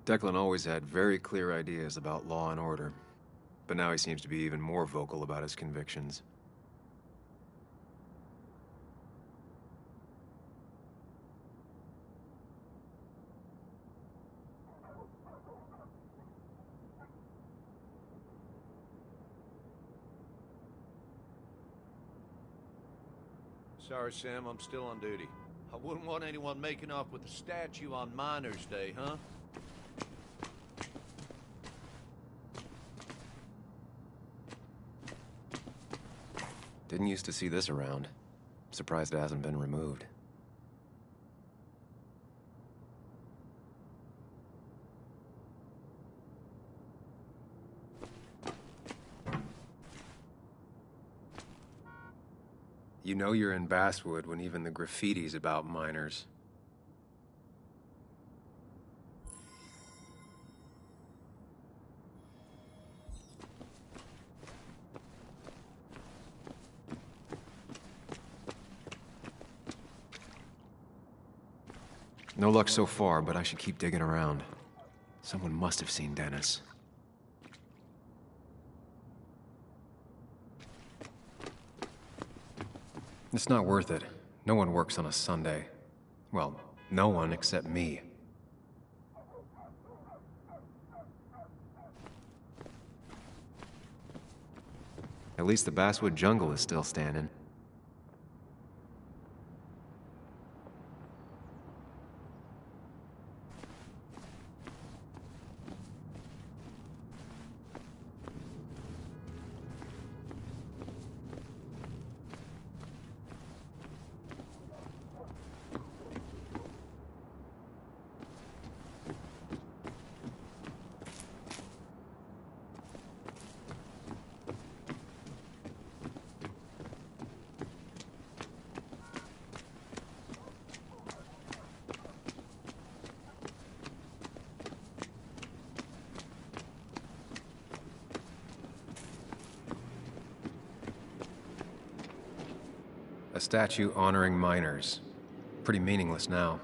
Declan always had very clear ideas about law and order, but now he seems to be even more vocal about his convictions. Sorry, Sam, I'm still on duty. I wouldn't want anyone making off with a statue on Miners' Day, huh? Didn't used to see this around. Surprised it hasn't been removed. You know you're in Basswood when even the graffiti's about miners. No luck so far, but I should keep digging around. Someone must have seen Dennis. It's not worth it. No one works on a Sunday. Well, no one except me. At least the Basswood jungle is still standing. A statue honoring miners. Pretty meaningless now.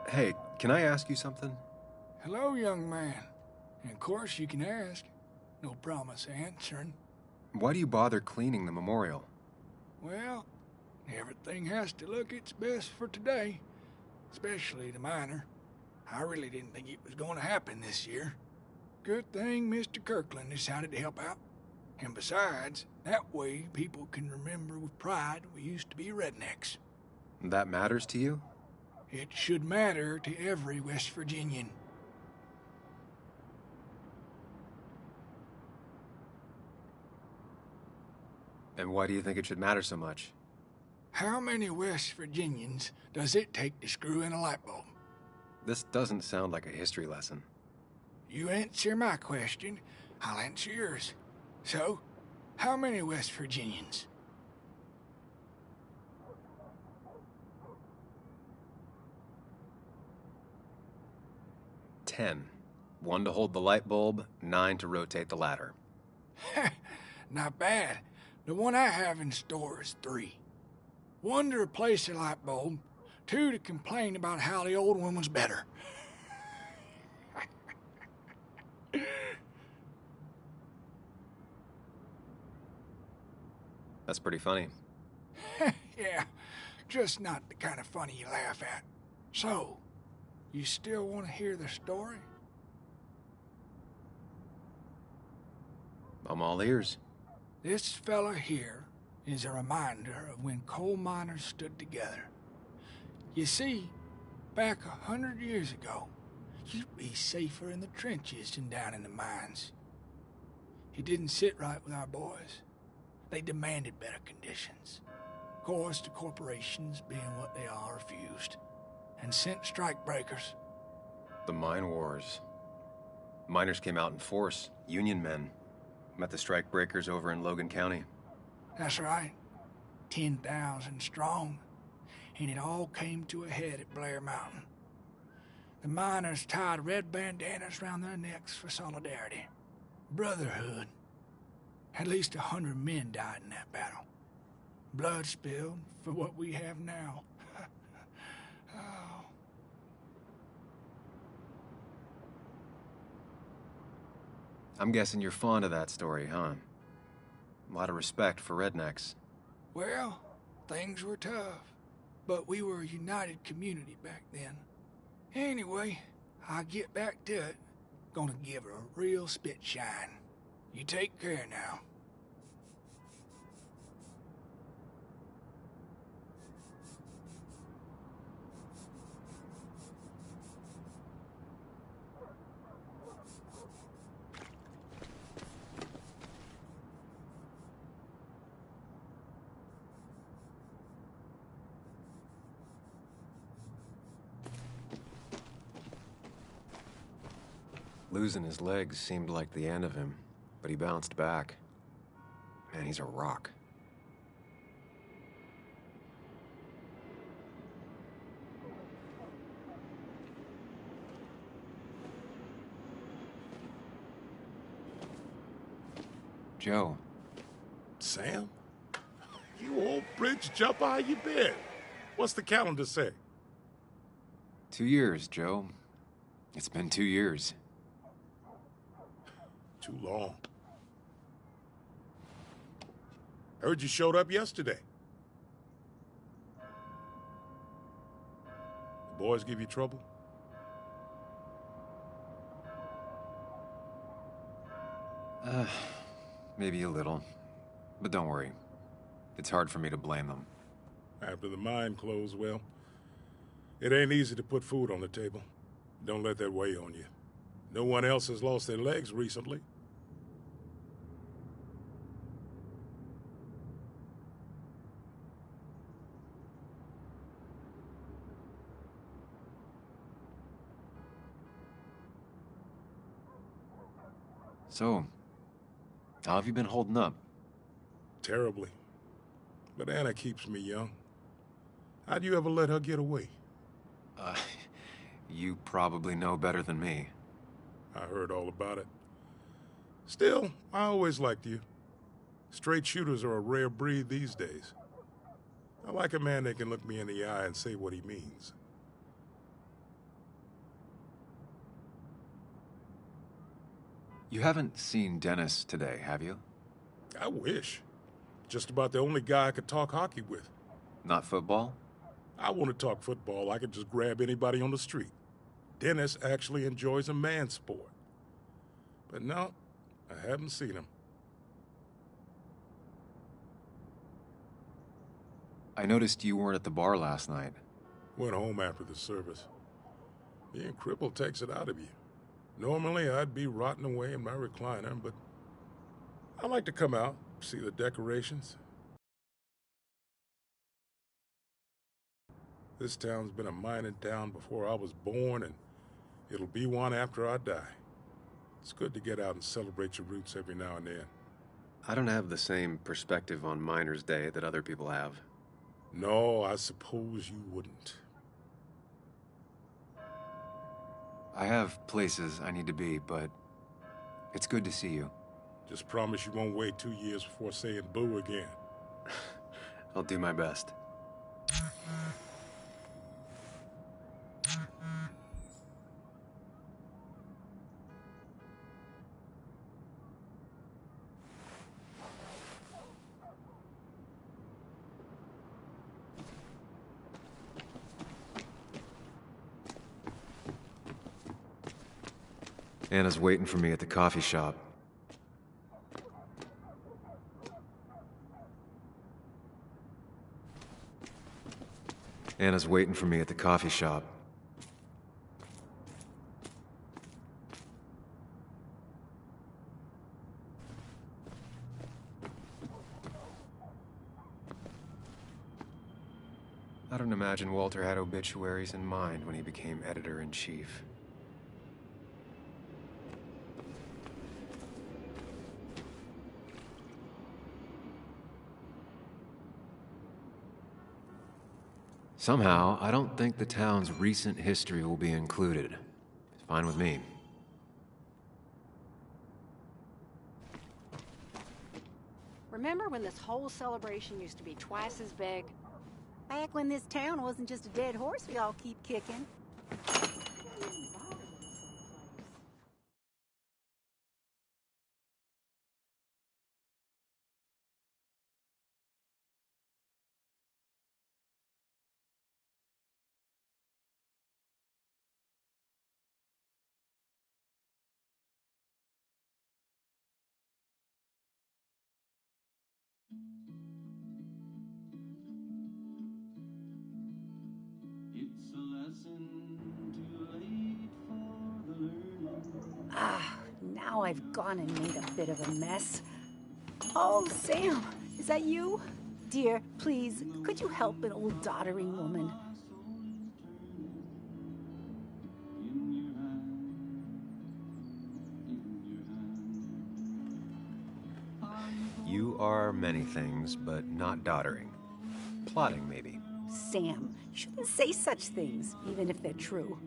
Hey, can I ask you something? Hello, young man. And of course you can ask. No promise answering. Why do you bother cleaning the memorial? Well, everything has to look its best for today. Especially the miner. I really didn't think it was going to happen this year. Good thing Mr. Kirkland decided to help out. And besides, that way people can remember with pride we used to be rednecks. That matters to you? It should matter to every West Virginian. And why do you think it should matter so much? How many West Virginians does it take to screw in a light bulb? This doesn't sound like a history lesson. You answer my question, I'll answer yours. So, how many West Virginians? 10. 1 to hold the light bulb, 9 to rotate the ladder. Not bad. The one I have in store is 3. 1 to replace the light bulb, 2 to complain about how the old one was better. That's pretty funny. Yeah, just not the kind of funny you laugh at. So, you still want to hear the story? I'm all ears. This fella here is a reminder of when coal miners stood together. You see, back 100 years ago, you'd be safer in the trenches than down in the mines. It didn't sit right with our boys. They demanded better conditions. Of course, the corporations, being what they are, refused, and sent strikebreakers. The mine wars. Miners came out in force, Union men. Met the strikebreakers over in Logan County. That's right. 10,000 strong. And it all came to a head at Blair Mountain. The miners tied red bandanas around their necks for solidarity. Brotherhood. At least 100 men died in that battle. Blood spilled for what we have now. Oh. I'm guessing you're fond of that story, huh? A lot of respect for rednecks. Well, things were tough, but we were a united community back then. Anyway, I'll get back to it. Gonna give her a real spit shine. You take care now. Losing his legs seemed like the end of him, but he bounced back. Man, he's a rock. Joe. Sam? You old bridge jumper, how you been? What's the calendar say? 2 years, Joe. It's been 2 years. Too long. Heard you showed up yesterday. The boys give you trouble? Maybe a little. But don't worry. It's hard for me to blame them. After the mine closed, well, it ain't easy to put food on the table. Don't let that weigh on you. No one else has lost their legs recently. So, how have you been holding up? Terribly. But Anna keeps me young. How'd you ever let her get away? You probably know better than me. I heard all about it. Still, I always liked you. Straight shooters are a rare breed these days. I like a man that can look me in the eye and say what he means. You haven't seen Dennis today, have you? I wish. Just about the only guy I could talk hockey with. Not football? I want to talk football. I could just grab anybody on the street. Dennis actually enjoys a man's sport. But no, I haven't seen him. I noticed you weren't at the bar last night. Went home after the service. Being crippled takes it out of you. Normally, I'd be rotting away in my recliner, but I like to come out, see the decorations. This town's been a mining town before I was born, and it'll be one after I die. It's good to get out and celebrate your roots every now and then. I don't have the same perspective on Miners' Day that other people have. No, I suppose you wouldn't. I have places I need to be, but it's good to see you. Just promise you won't wait 2 years before saying boo again. I'll do my best. Anna's waiting for me at the coffee shop. Anna's waiting for me at the coffee shop. I don't imagine Walter had obituaries in mind when he became editor-in-chief. Somehow, I don't think the town's recent history will be included. It's fine with me. Remember when this whole celebration used to be twice as big? Back when this town wasn't just a dead horse we all keep kicking. It's a lesson too late for the learning. Now I've gone and made a bit of a mess. Oh, Sam, is that you? Dear, please, could you help an old doddering woman? You are many things, but not doddering. Plotting, maybe. Sam, you shouldn't say such things, even if they're true.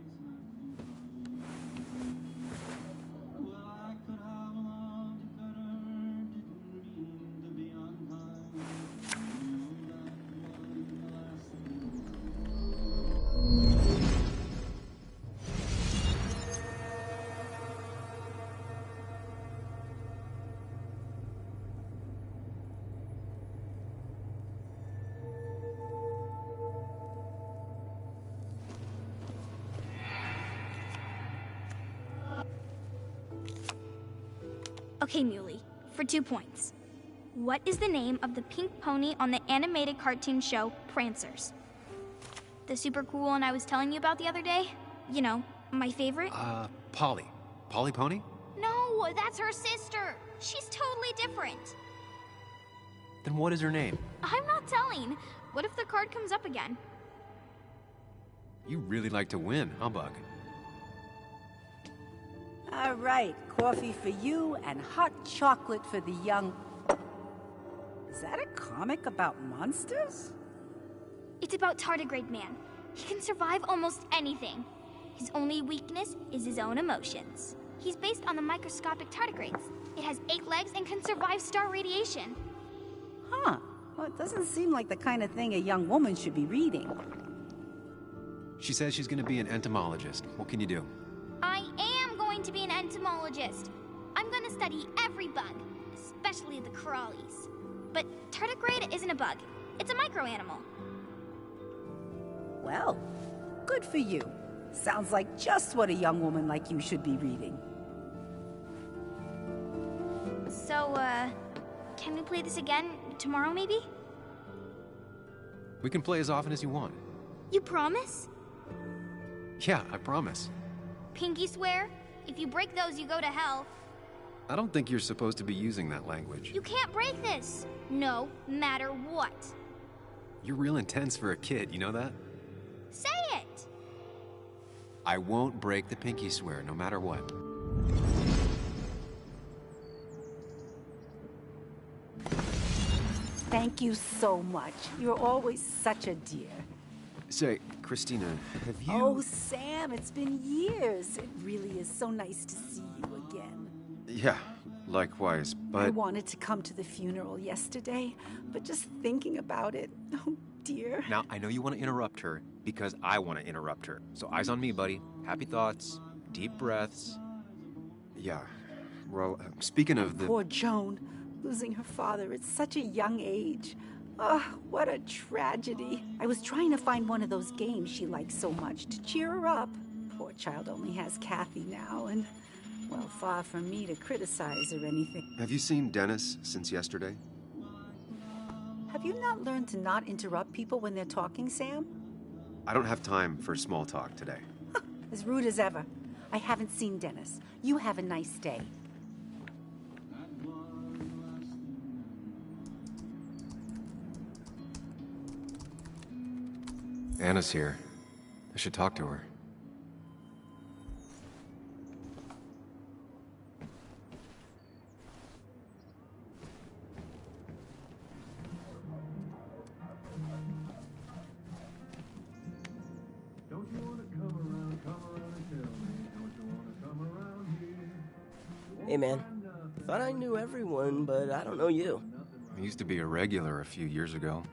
Okay, Muley, for 2 points. What is the name of the pink pony on the animated cartoon show Prancers? The super cool one I was telling you about the other day? You know, my favorite? Polly. Polly Pony? No, that's her sister. She's totally different. Then what is her name? I'm not telling. What if the card comes up again? You really like to win, huh, Bug? All right, coffee for you and hot chocolate for the young... Is that a comic about monsters? It's about Tardigrade Man. He can survive almost anything. His only weakness is his own emotions. He's based on the microscopic tardigrades. It has 8 legs and can survive star radiation. Huh. Well, it doesn't seem like the kind of thing a young woman should be reading. She says she's gonna be an entomologist. What can you do? I am going to be an entomologist. I'm going to study every bug, especially the crawlies. But tardigrade isn't a bug. It's a microanimal. Well, good for you. Sounds like just what a young woman like you should be reading. So, can we play this again tomorrow, maybe? We can play as often as you want. You promise? Yeah, I promise. Pinky swear? If you break those, you go to hell. I don't think you're supposed to be using that language. You can't break this. No matter what. You're real intense for a kid, you know that? Say it! I won't break the pinky swear, no matter what. Thank you so much. You're always such a dear. Say, Christina, have you... Oh, Sam, it's been years. It really is so nice to see you again. Yeah, likewise, but... I wanted to come to the funeral yesterday, but just thinking about it, oh dear. Now, I know you want to interrupt her, because I want to interrupt her. So eyes on me, buddy. Happy thoughts, deep breaths. Yeah, well, speaking of the... Poor Joan, losing her father at such a young age. Oh, what a tragedy. I was trying to find one of those games she likes so much to cheer her up. Poor child only has Kathy now, and, well, far from me to criticize or anything. Have you seen Dennis since yesterday? Have you not learned to not interrupt people when they're talking, Sam? I don't have time for small talk today. As rude as ever. I haven't seen Dennis. You have a nice day. Anna's here. I should talk to her. Hey man, thought I knew everyone, but I don't know you. I used to be a regular a few years ago.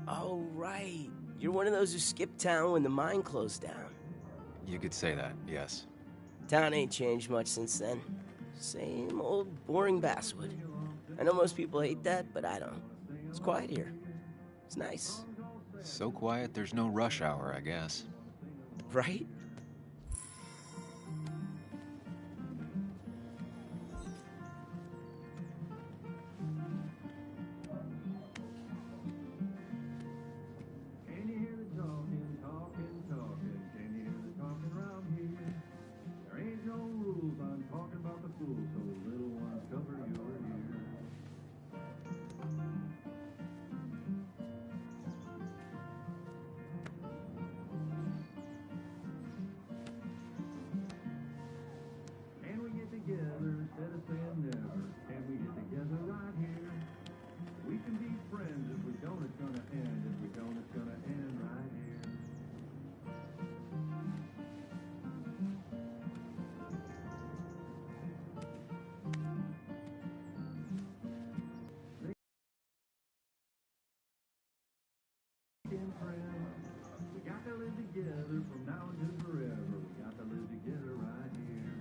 Oh, right. You're one of those who skipped town when the mine closed down. You could say that, yes. Town ain't changed much since then. Same old boring basswood. I know most people hate that, but I don't. It's quiet here. It's nice. So quiet, there's no rush hour, I guess. Right? Can you hear the talking, talking, talking? Can you hear the talking around here? There ain't no rules, I'm talking about the fools, so little ones cover your ears. Can we get together instead of saying never? Can we get together right here? We can be friends. If we don't, it's gonna end. If we don't, it's gonna end right here. Weekend friend. We got to live together from now until forever. We got to live together right here.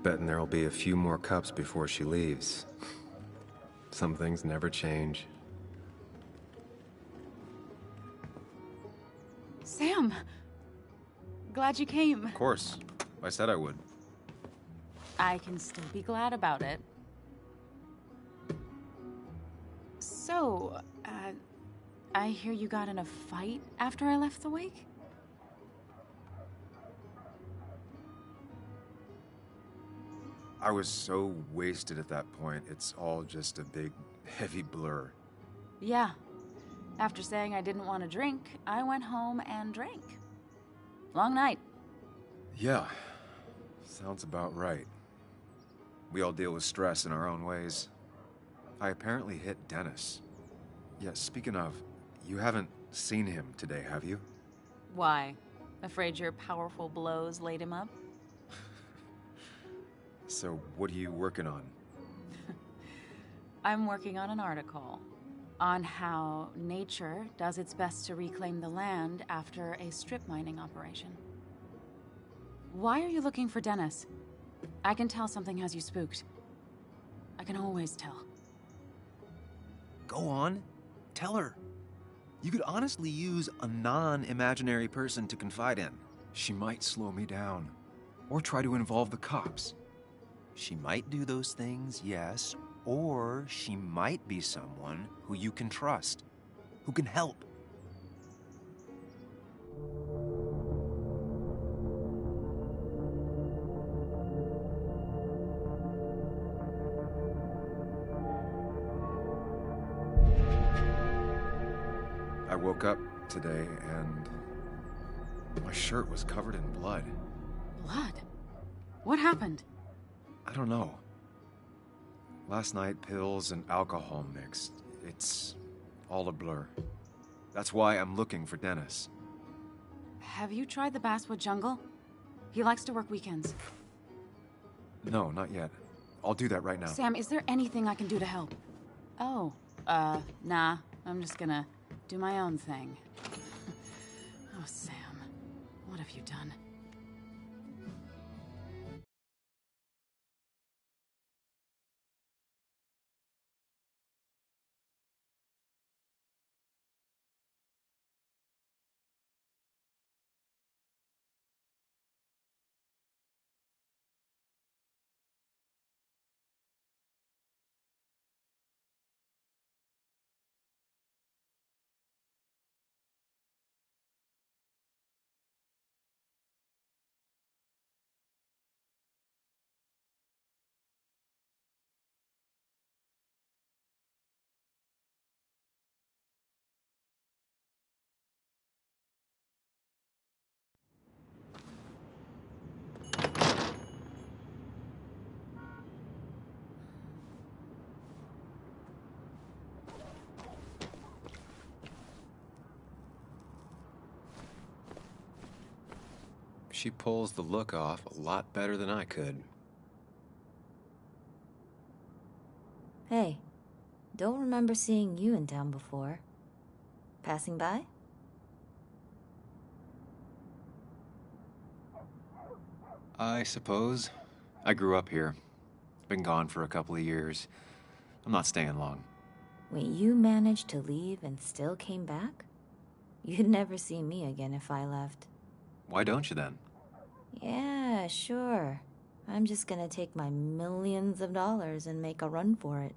Betting there'll be a few more cups before she leaves. Some things never change. Sam! Glad you came. Of course. I said I would. I can still be glad about it. So, I hear you got in a fight after I left the wake? I was so wasted at that point, it's all just a big, heavy blur. Yeah. After saying I didn't want to drink, I went home and drank. Long night. Yeah, sounds about right. We all deal with stress in our own ways. I apparently hit Dennis. Yeah, speaking of, you haven't seen him today, have you? Why? Afraid your powerful blows laid him up? So, what are you working on? I'm working on an article on how nature does its best to reclaim the land after a strip mining operation. Why are you looking for Dennis? I can tell something has you spooked. I can always tell. Go on. Tell her. You could honestly use a non-imaginary person to confide in. She might slow me down. Or try to involve the cops. She might do those things, yes, or she might be someone who you can trust, who can help. I woke up today and my shirt was covered in blood. Blood? What happened? I don't know. Last night, pills and alcohol mixed. It's all a blur. That's why I'm looking for Dennis. Have you tried the Basswood Jungle? He likes to work weekends. No, not yet. I'll do that right now. Sam, is there anything I can do to help? Oh, nah. I'm just gonna do my own thing. Oh, Sam. What have you done? She pulls the look off a lot better than I could. Hey, don't remember seeing you in town before. Passing by? I suppose. I grew up here. Been gone for a couple of years. I'm not staying long. Wait, you managed to leave and still came back? You'd never see me again if I left. Why don't you then? Yeah, sure. I'm just gonna take my millions of dollars and make a run for it.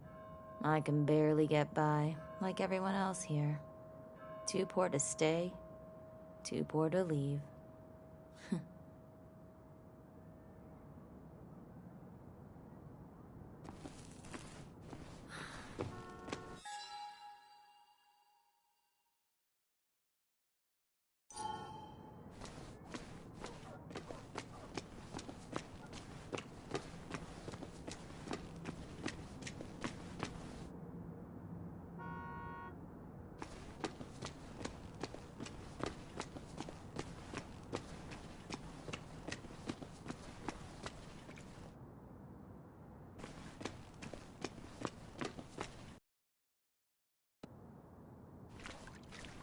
I can barely get by, like everyone else here. Too poor to stay, too poor to leave.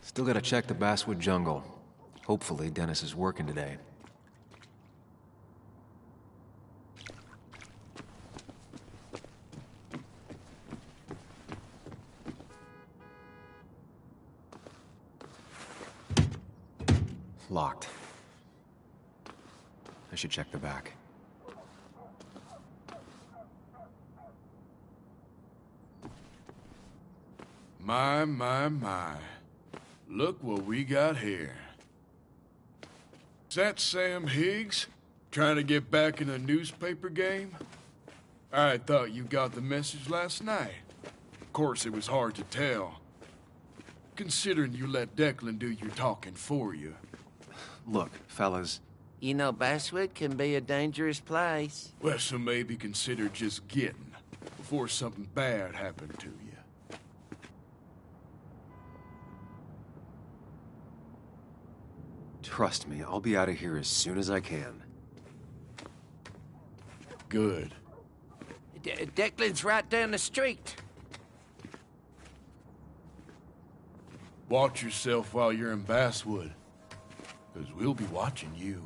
Still gotta check the Basswood Jungle. Hopefully Dennis is working today. Locked. I should check the back. My. Look what we got here. Is that Sam Higgs? Trying to get back in a newspaper game? I thought you got the message last night. Of course, it was hard to tell, considering you let Declan do your talking for you. Look, fellas. You know, Basswood can be a dangerous place. Well, so maybe consider just getting before something bad happened to you. Trust me, I'll be out of here as soon as I can. Good. Declan's right down the street. Watch yourself while you're in Basswood, because we'll be watching you.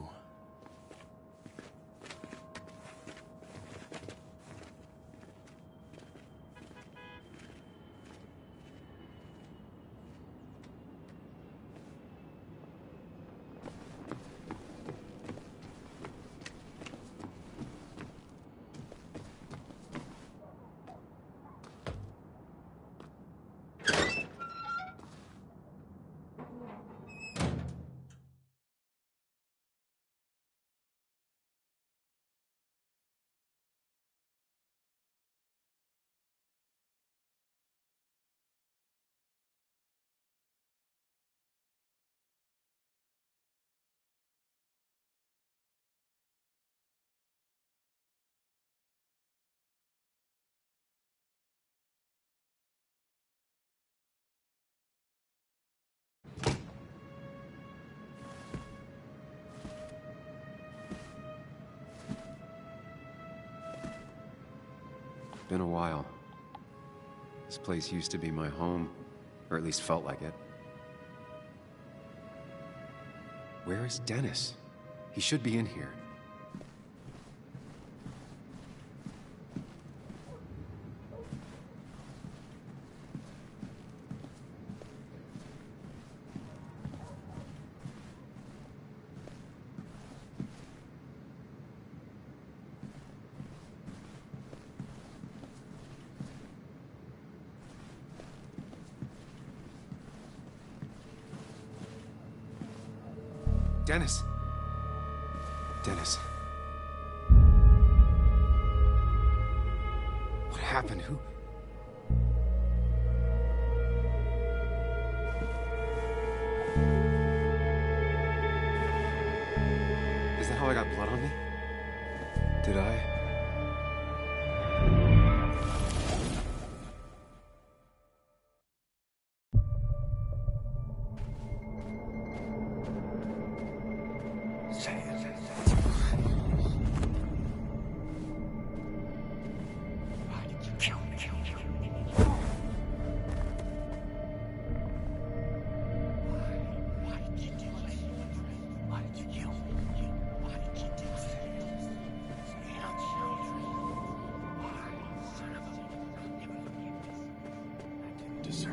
Been a while. This place used to be my home, or at least felt like it. Where is Dennis? He should be in here. Dennis. Dennis. What happened? Who? Is that how I got blood on me? Did I? You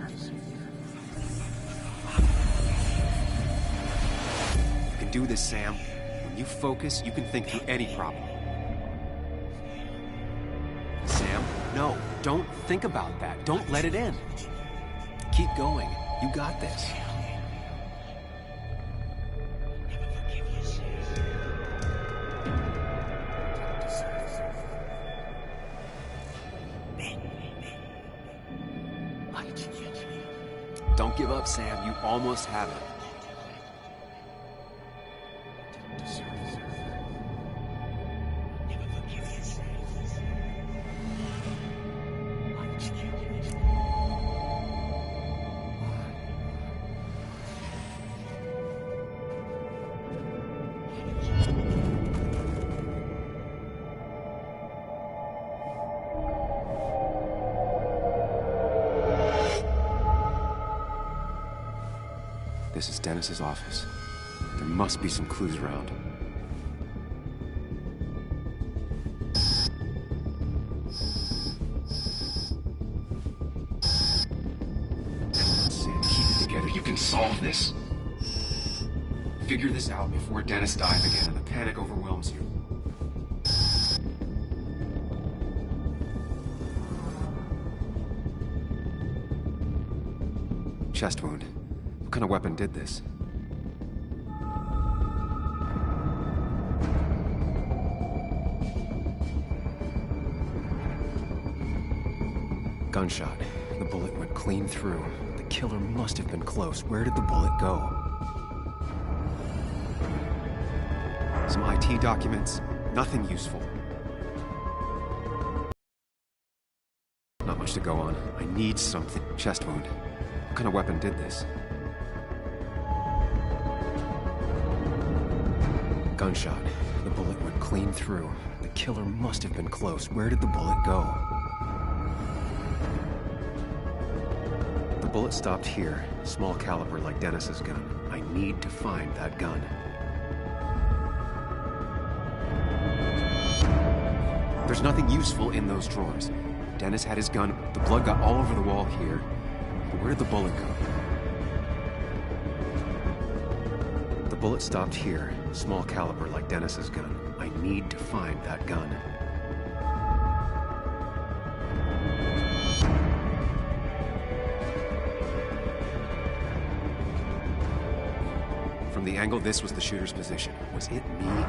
can do this, Sam. When you focus, you can think through any problem. Sam, no, don't think about that. Don't let it in. Keep going. You got this. Don't give up, Sam. You almost have it. This is Dennis's office. There must be some clues around. Sam, keep it together. You can solve this. Figure this out before Dennis dies again and the panic overwhelms you. Chest wound. What kind of weapon did this? Gunshot. The bullet went clean through. The killer must have been close. Where did the bullet go? Some IT documents. Nothing useful. Not much to go on. I need something. Chest wound. What kind of weapon did this? Gunshot. The bullet went clean through. The killer must have been close. Where did the bullet go? The bullet stopped here. Small caliber like Dennis's gun. I need to find that gun. There's nothing useful in those drawers. Dennis had his gun. The blood got all over the wall here. But where did the bullet go? The bullet stopped here. Small caliber like Dennis's gun. I need to find that gun. From the angle this was the shooter's position. Was it me?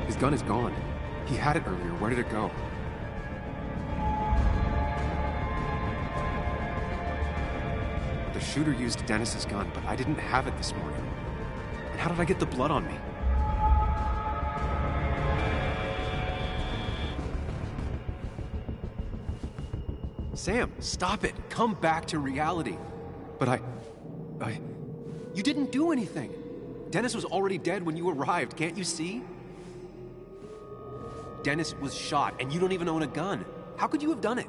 His gun is gone. He had it earlier. Where did it go? The shooter used Dennis's gun, but I didn't have it this morning. And how did I get the blood on me? Sam, stop it. Come back to reality. But you didn't do anything. Dennis was already dead when you arrived. Can't you see? Dennis was shot, and you don't even own a gun. How could you have done it?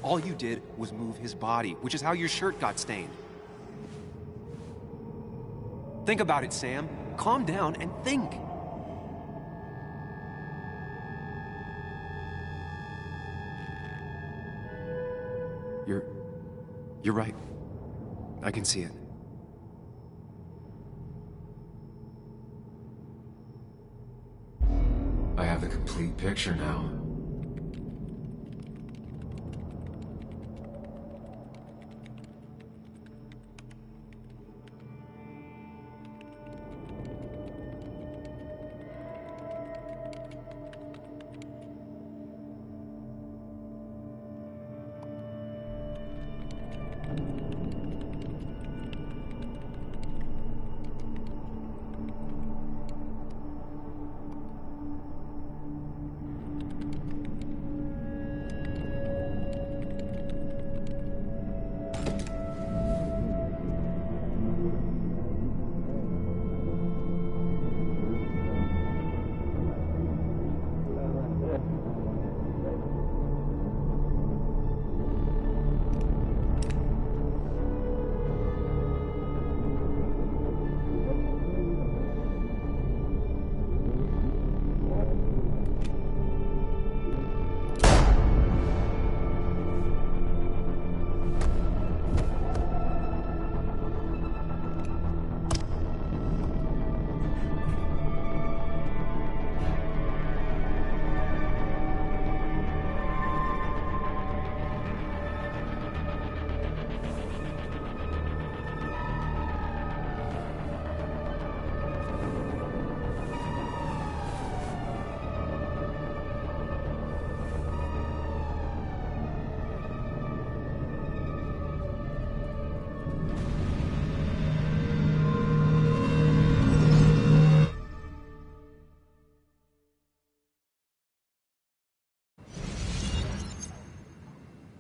All you did was move his body, which is how your shirt got stained. Think about it, Sam. Calm down and think. You're right. I can see it. I have the complete picture now.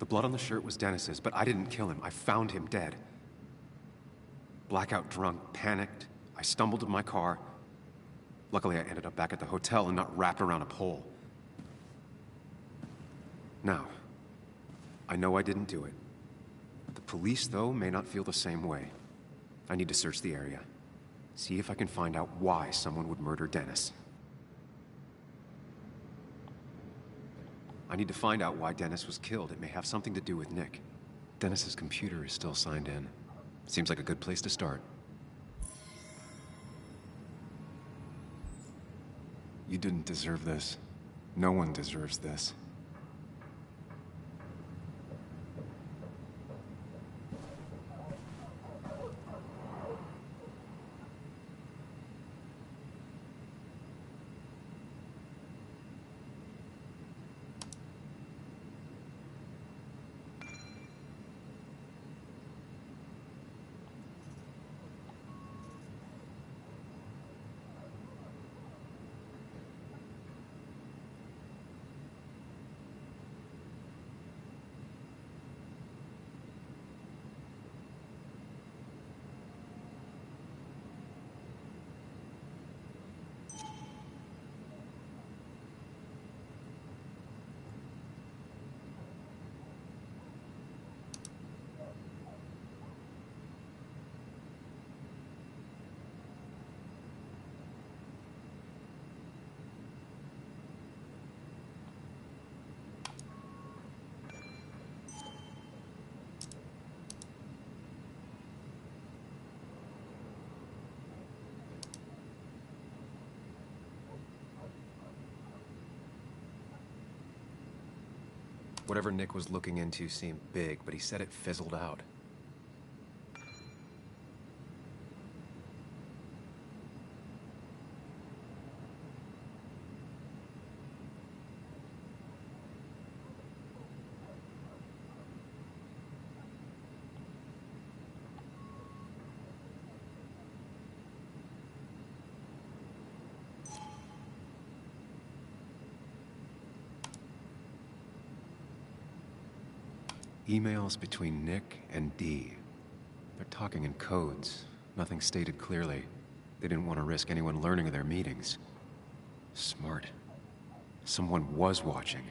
blood on the shirt was Dennis's, but I didn't kill him. I found him dead. Blackout drunk, panicked. I stumbled to my car. Luckily, I ended up back at the hotel and not wrapped around a pole. Now, I know I didn't do it. The police, though, may not feel the same way. I need to search the area. See if I can find out why someone would murder Dennis. I need to find out why Dennis was killed. It may have something to do with Nick. Dennis's computer is still signed in. Seems like a good place to start. You didn't deserve this. No one deserves this. Whatever Nick was looking into seemed big, but he said it fizzled out. Emails between Nick and Dee. They're talking in codes. Nothing stated clearly. They didn't want to risk anyone learning of their meetings. Smart. Someone was watching.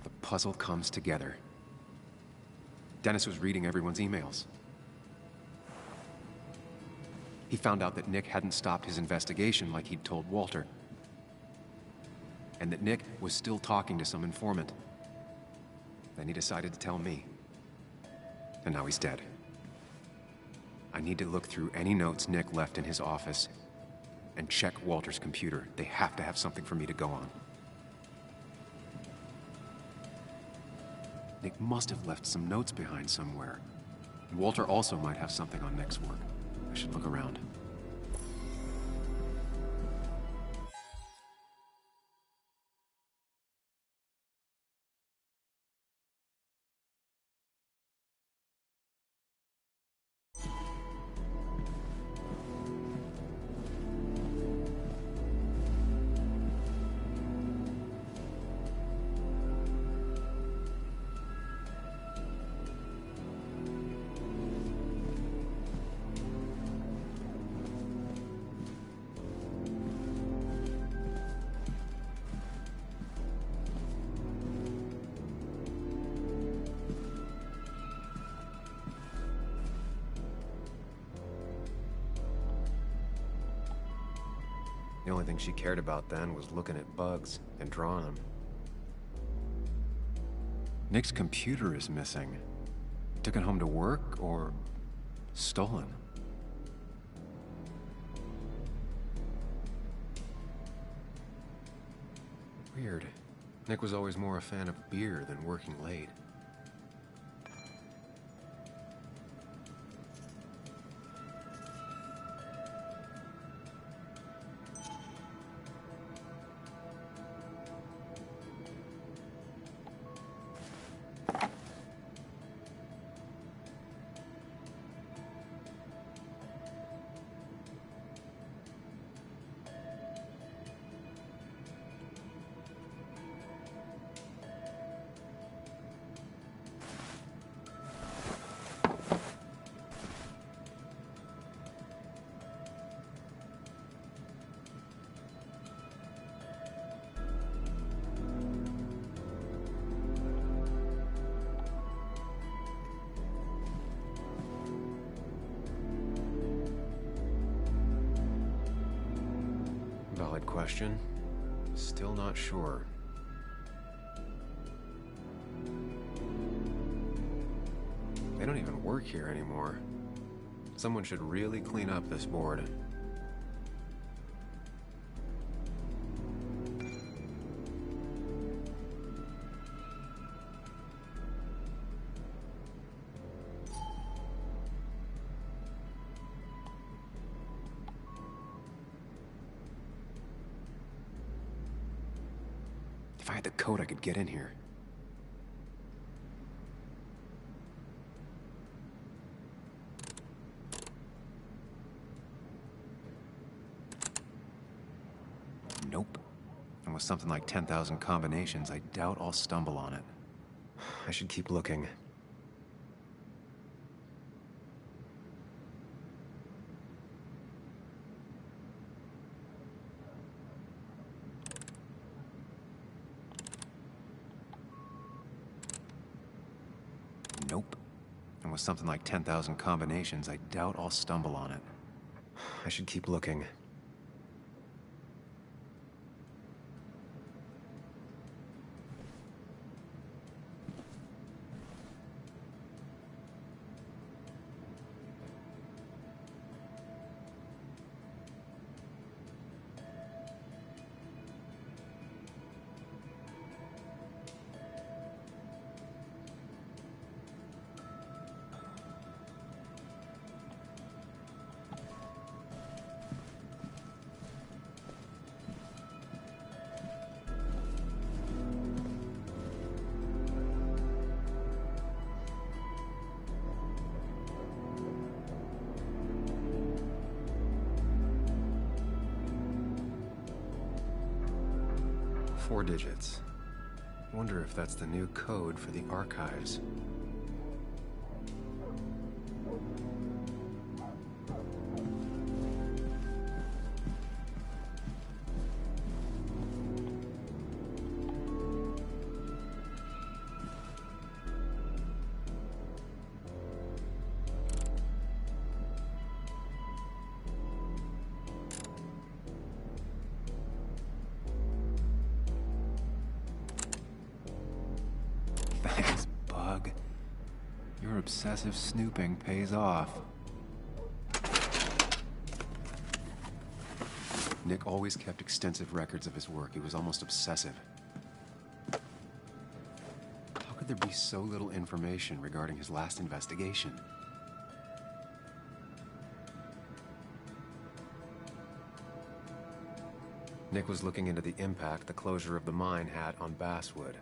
The puzzle comes together. Dennis was reading everyone's emails. He found out that Nick hadn't stopped his investigation like he'd told Walter. And that Nick was still talking to some informant. Then he decided to tell me. And now he's dead. I need to look through any notes Nick left in his office and check Walter's computer. They have to have something for me to go on. Nick must have left some notes behind somewhere. And Walter also might have something on Nick's work. I should look around. The only thing she cared about then was looking at bugs and drawing them. Nick's computer is missing. Took it home to work or stolen? Weird. Nick was always more a fan of beer than working late. Valid question. Still not sure. They don't even work here anymore. Someone should really clean up this board. If I had the code, I could get in here. Nope. And with something like 10,000 combinations, I doubt I'll stumble on it. I should keep looking. Nope. And with something like 10,000 combinations, I doubt I'll stumble on it. I should keep looking. Four digits. Wonder if that's the new code for the archives. Thanks, Bug. Your obsessive snooping pays off. Nick always kept extensive records of his work. He was almost obsessive. How could there be so little information regarding his last investigation? Nick was looking into the impact the closure of the mine had on Basswood.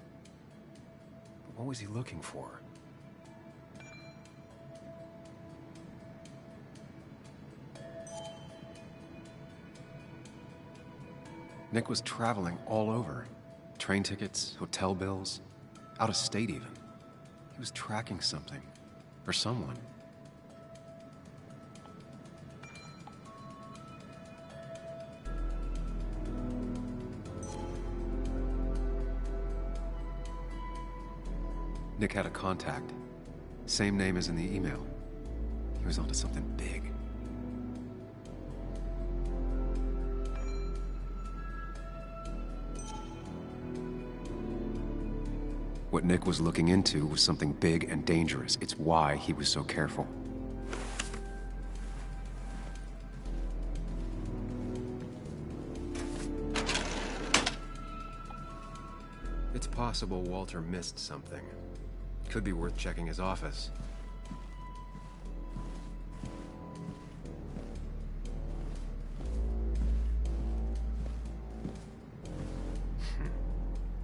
What was he looking for? Nick was traveling all over. Train tickets, hotel bills, out of state even. He was tracking something, or someone. Nick had a contact. Same name as in the email. He was onto something big. What Nick was looking into was something big and dangerous. It's why he was so careful. It's possible Walter missed something. Could be worth checking his office.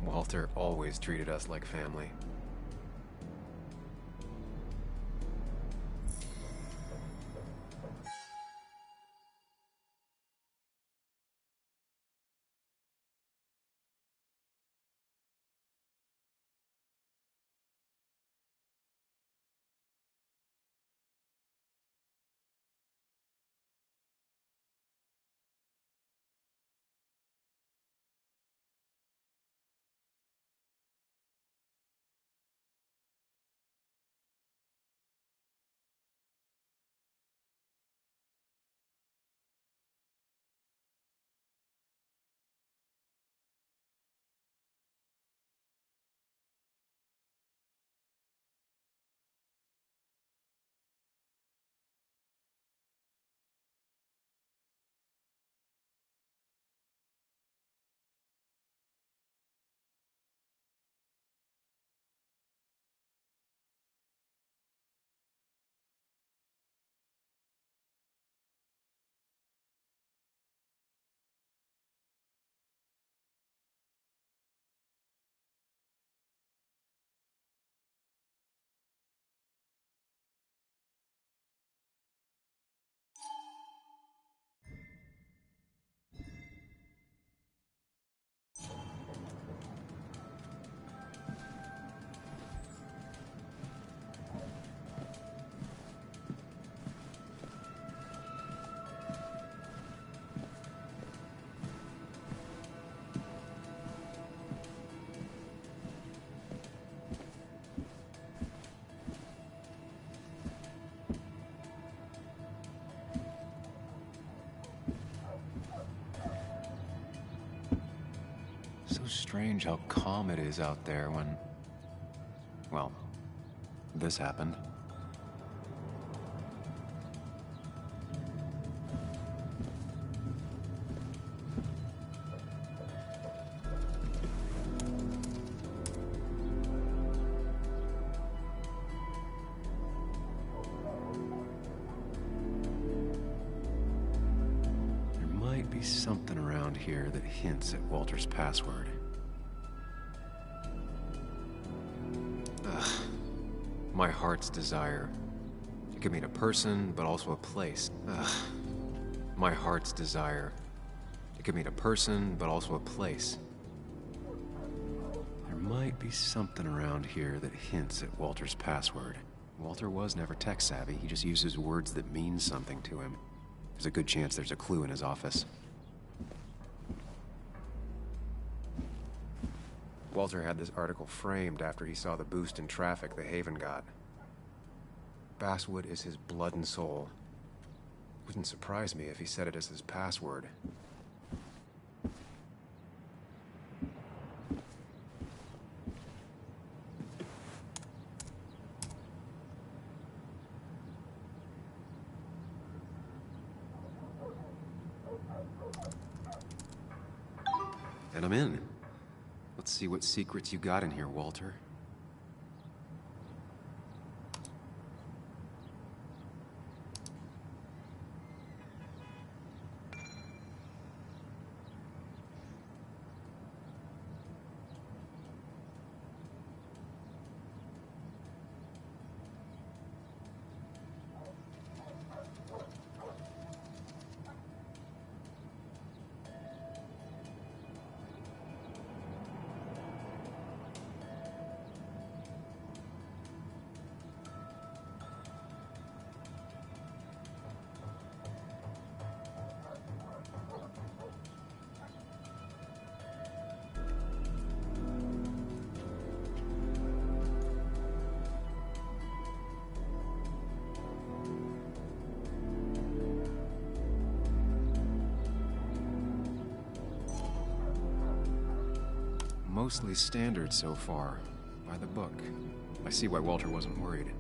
Walter always treated us like family. strange how calm it is out there when... well, this happened. Something around here that hints at Walter's password. Ugh. My heart's desire. It could mean a person, but also a place. Ugh. My heart's desire. It could mean a person, but also a place. There might be something around here that hints at Walter's password. Walter was never tech-savvy. He just uses words that mean something to him. There's a good chance there's a clue in his office. Walter had this article framed after he saw the boost in traffic the Haven got. Basswood is his blood and soul. Wouldn't surprise me if he said it as his password. And I'm in. Let's see what secrets you got in here, Walter. Mostly standard so far, by the book. I see why Walter wasn't worried.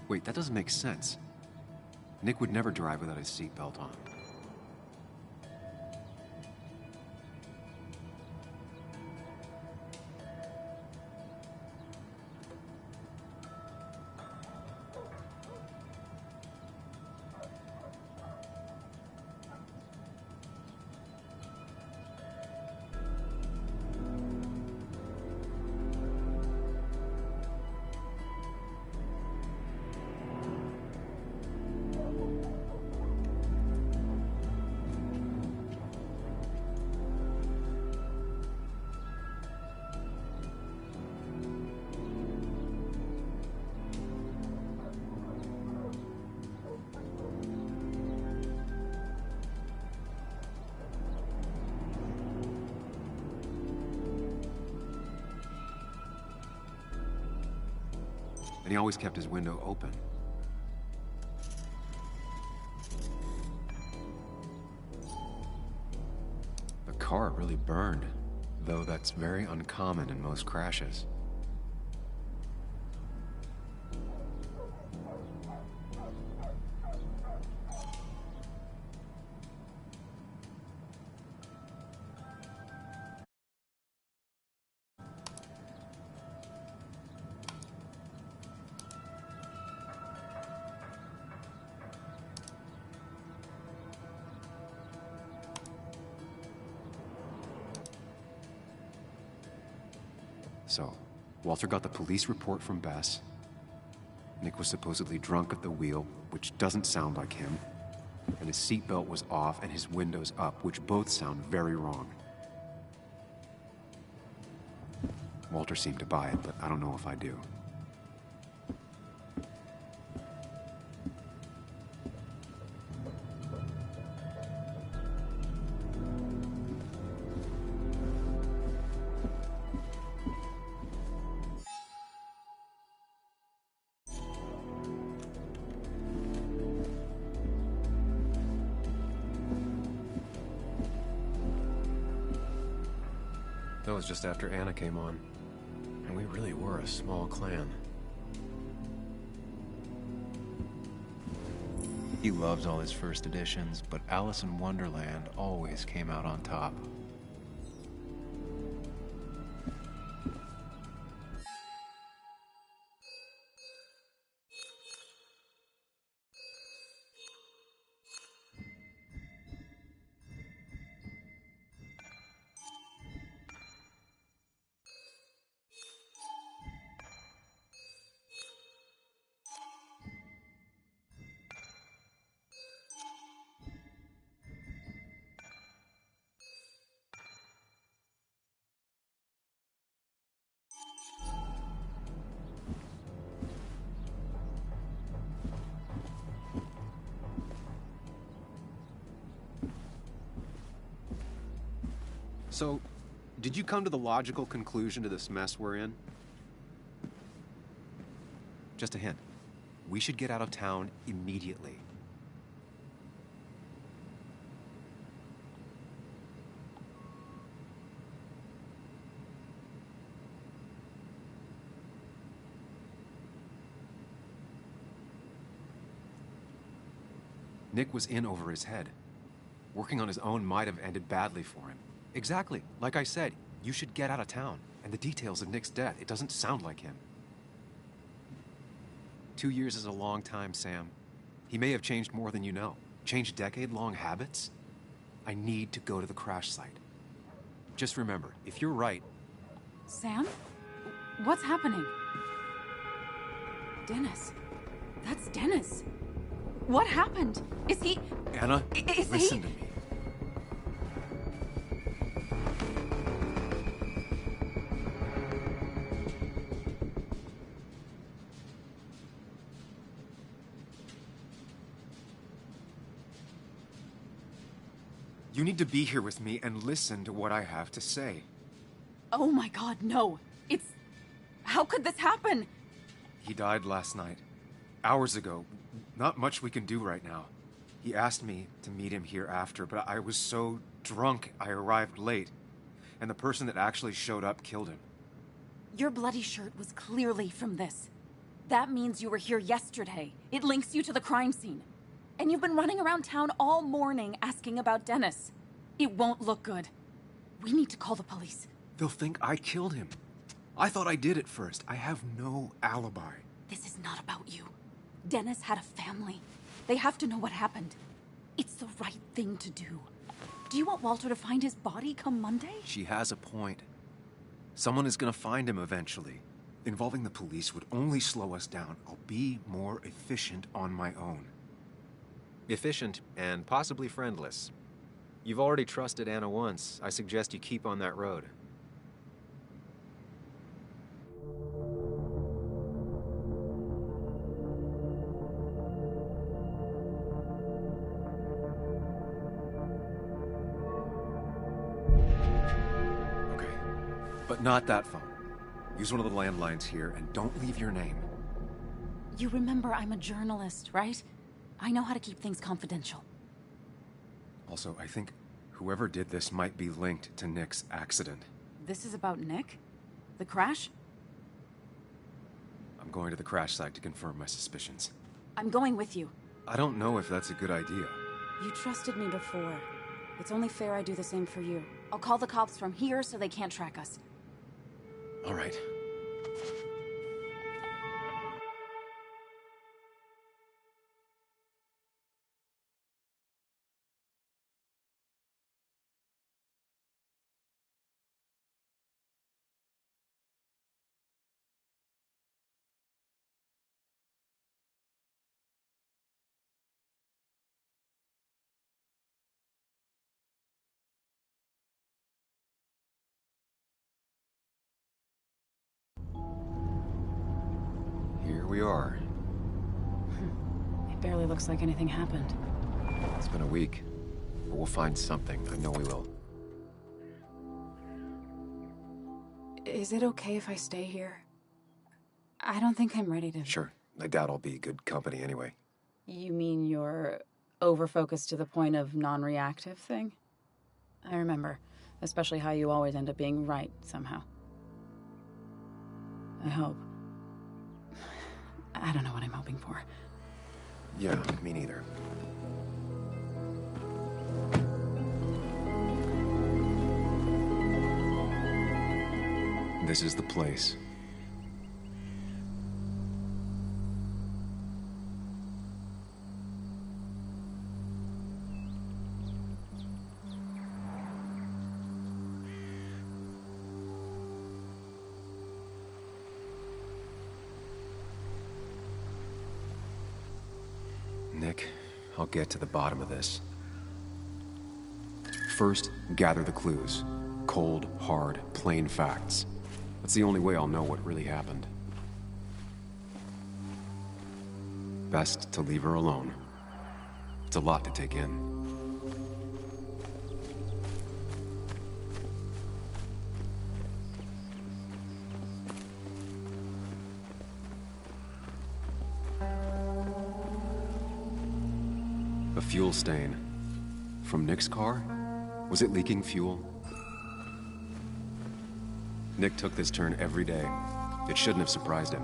Wait, that doesn't make sense. Nick would never drive without his seatbelt on. And he always kept his window open. The car really burned, though that's very uncommon in most crashes. So, Walter got the police report from Bess. Nick was supposedly drunk at the wheel, which doesn't sound like him. And his seatbelt was off and his windows up, which both sound very wrong. Walter seemed to buy it, but I don't know if I do. That was just after Anna came on. And we really were a small clan. He loves all his first editions, but Alice in Wonderland always came out on top. So, did you come to the logical conclusion to this mess we're in? Just a hint. We should get out of town immediately. Nick was in over his head. Working on his own might have ended badly for him. Exactly. Like I said, you should get out of town. And the details of Nick's death, it doesn't sound like him. 2 years is a long time, Sam. He may have changed more than you know. Changed decade-long habits? I need to go to the crash site. Just remember, if you're right... Sam? What's happening? Dennis. That's Dennis. What happened? Is he... Anna, listen to me. You need to be here with me and listen to what I have to say. Oh my God, no. It's... How could this happen? He died last night. Hours ago. Not much we can do right now. He asked me to meet him here after, but I was so drunk I arrived late. And the person that actually showed up killed him. Your bloody shirt was clearly from this. That means you were here yesterday. It links you to the crime scene. And you've been running around town all morning asking about Dennis. It won't look good. We need to call the police. They'll think I killed him. I thought I did at first. I have no alibi. This is not about you. Dennis had a family. They have to know what happened. It's the right thing to do. Do you want Walter to find his body come Monday? She has a point. Someone is gonna find him eventually. Involving the police would only slow us down. I'll be more efficient on my own. Efficient and possibly friendless. You've already trusted Anna once. I suggest you keep on that road. Okay, but not that phone. Use one of the landlines here and don't leave your name. You remember I'm a journalist, right? I know how to keep things confidential. Also, I think whoever did this might be linked to Nick's accident. This is about Nick? The crash? I'm going to the crash site to confirm my suspicions. I'm going with you. I don't know if that's a good idea. You trusted me before. It's only fair I do the same for you. I'll call the cops from here so they can't track us. All right. we are. It barely looks like anything happened. It's been a week, but we'll find something. I know we will. Is it okay if I stay here? I don't think I'm ready to... Sure. I doubt I'll be good company anyway. You mean you're over-focused to the point of non-reactive thing? I remember, especially how you always end up being right somehow. I hope. I don't know what I'm hoping for. Yeah, me neither. This is the place. Nick, I'll get to the bottom of this. First, gather the clues. Cold, hard, plain facts. That's the only way I'll know what really happened. Best to leave her alone. It's a lot to take in. A fuel stain. From Nick's car? Was it leaking fuel? Nick took this turn every day. It shouldn't have surprised him.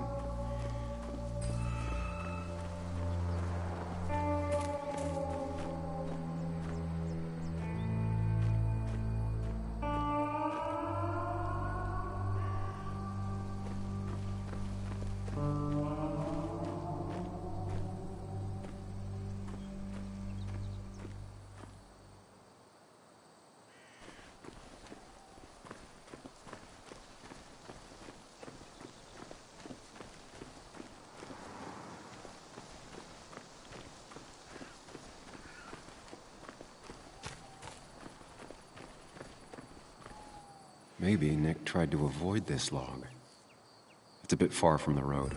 Maybe Nick tried to avoid this log. It's a bit far from the road.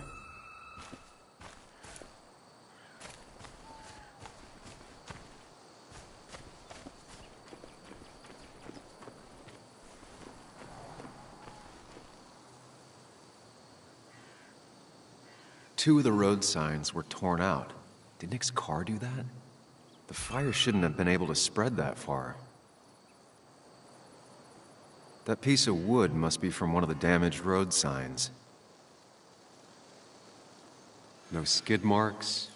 Two of the road signs were torn out. Did Nick's car do that? The fire shouldn't have been able to spread that far. That piece of wood must be from one of the damaged road signs. No skid marks,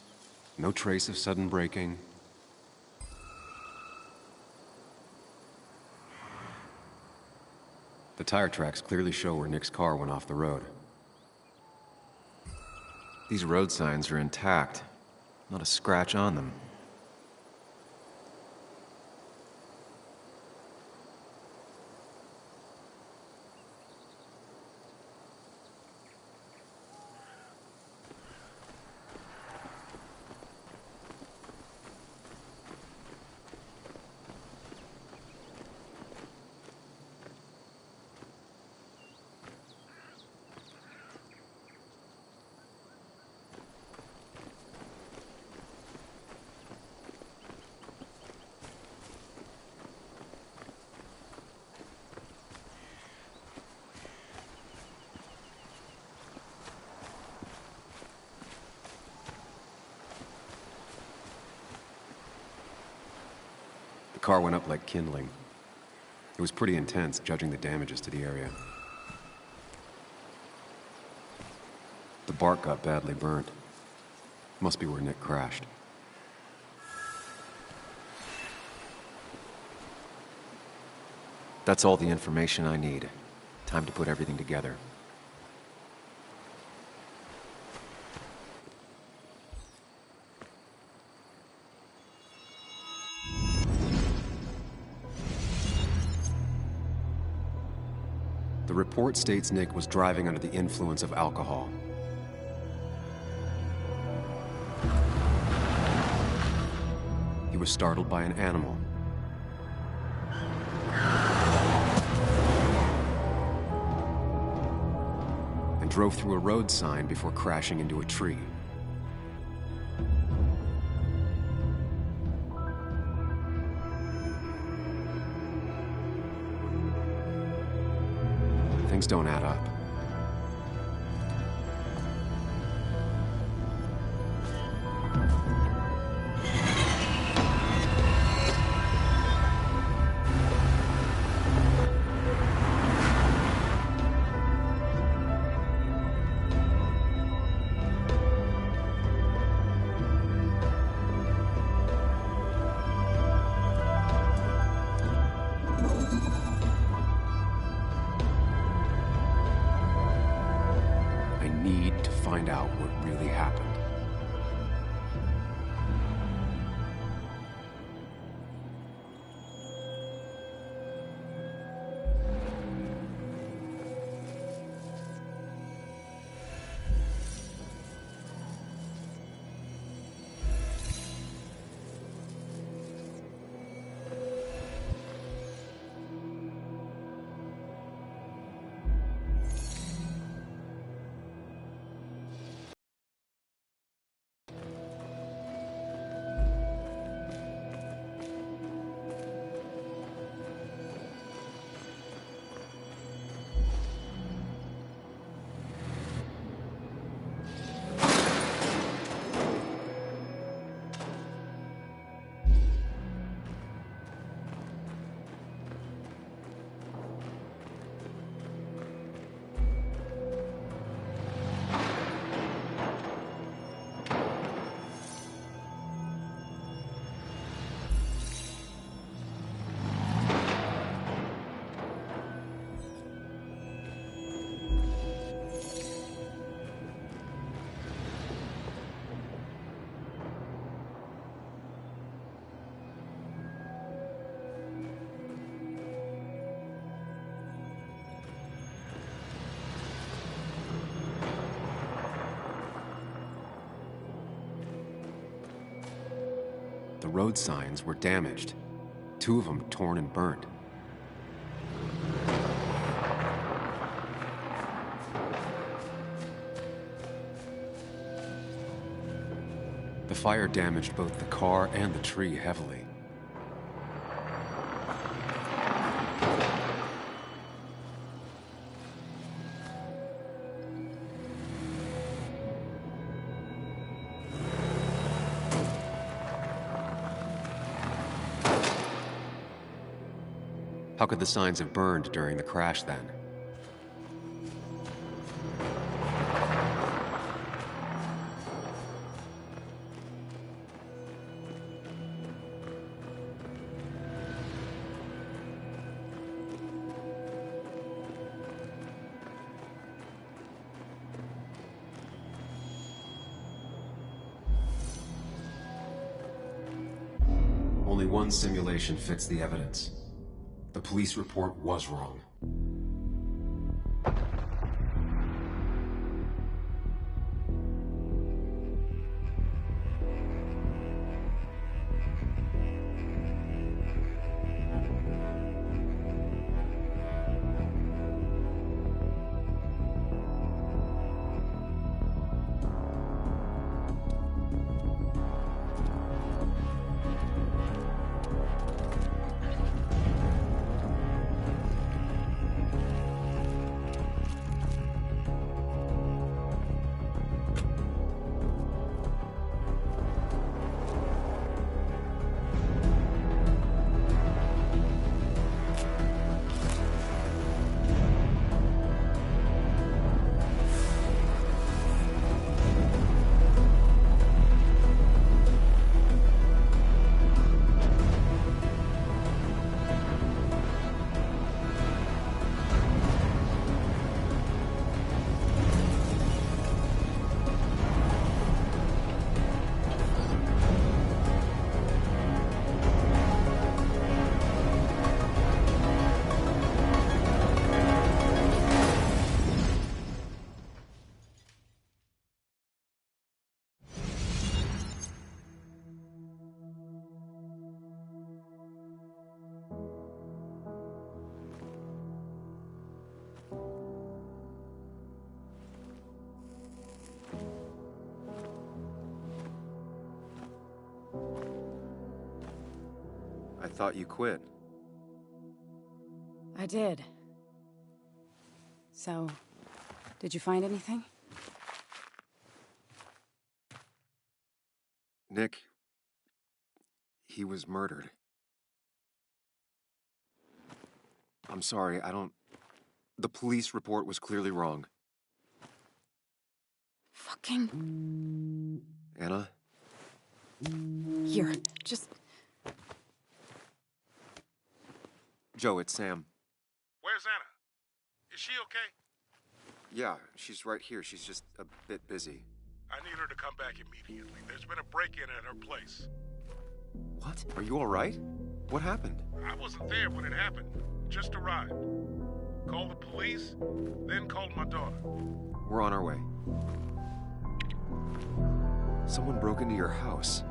no trace of sudden braking. The tire tracks clearly show where Nick's car went off the road. These road signs are intact, not a scratch on them. The car went up like kindling. It was pretty intense, judging the damages to the area. The bark got badly burnt. Must be where Nick crashed. That's all the information I need. Time to put everything together. The report states Nick was driving under the influence of alcohol. He was startled by an animal. and drove through a road sign before crashing into a tree. Things don't add up. Find out what really happened. The road signs were damaged, 2 of them torn and burned. The fire damaged both the car and the tree heavily. How could the signs have burned during the crash then? Only one simulation fits the evidence. The police report was wrong. I thought you quit. I did. So, did you find anything? Nick, he was murdered. I'm sorry, the police report was clearly wrong. Fucking... Anna? Here, just... Joe, it's Sam. Where's Anna? Is she okay? Yeah, she's right here. She's just a bit busy. I need her to come back immediately. There's been a break-in at her place. What? Are you all right? What happened? I wasn't there when it happened. Just arrived. Called the police, then called my daughter. We're on our way. Someone broke into your house.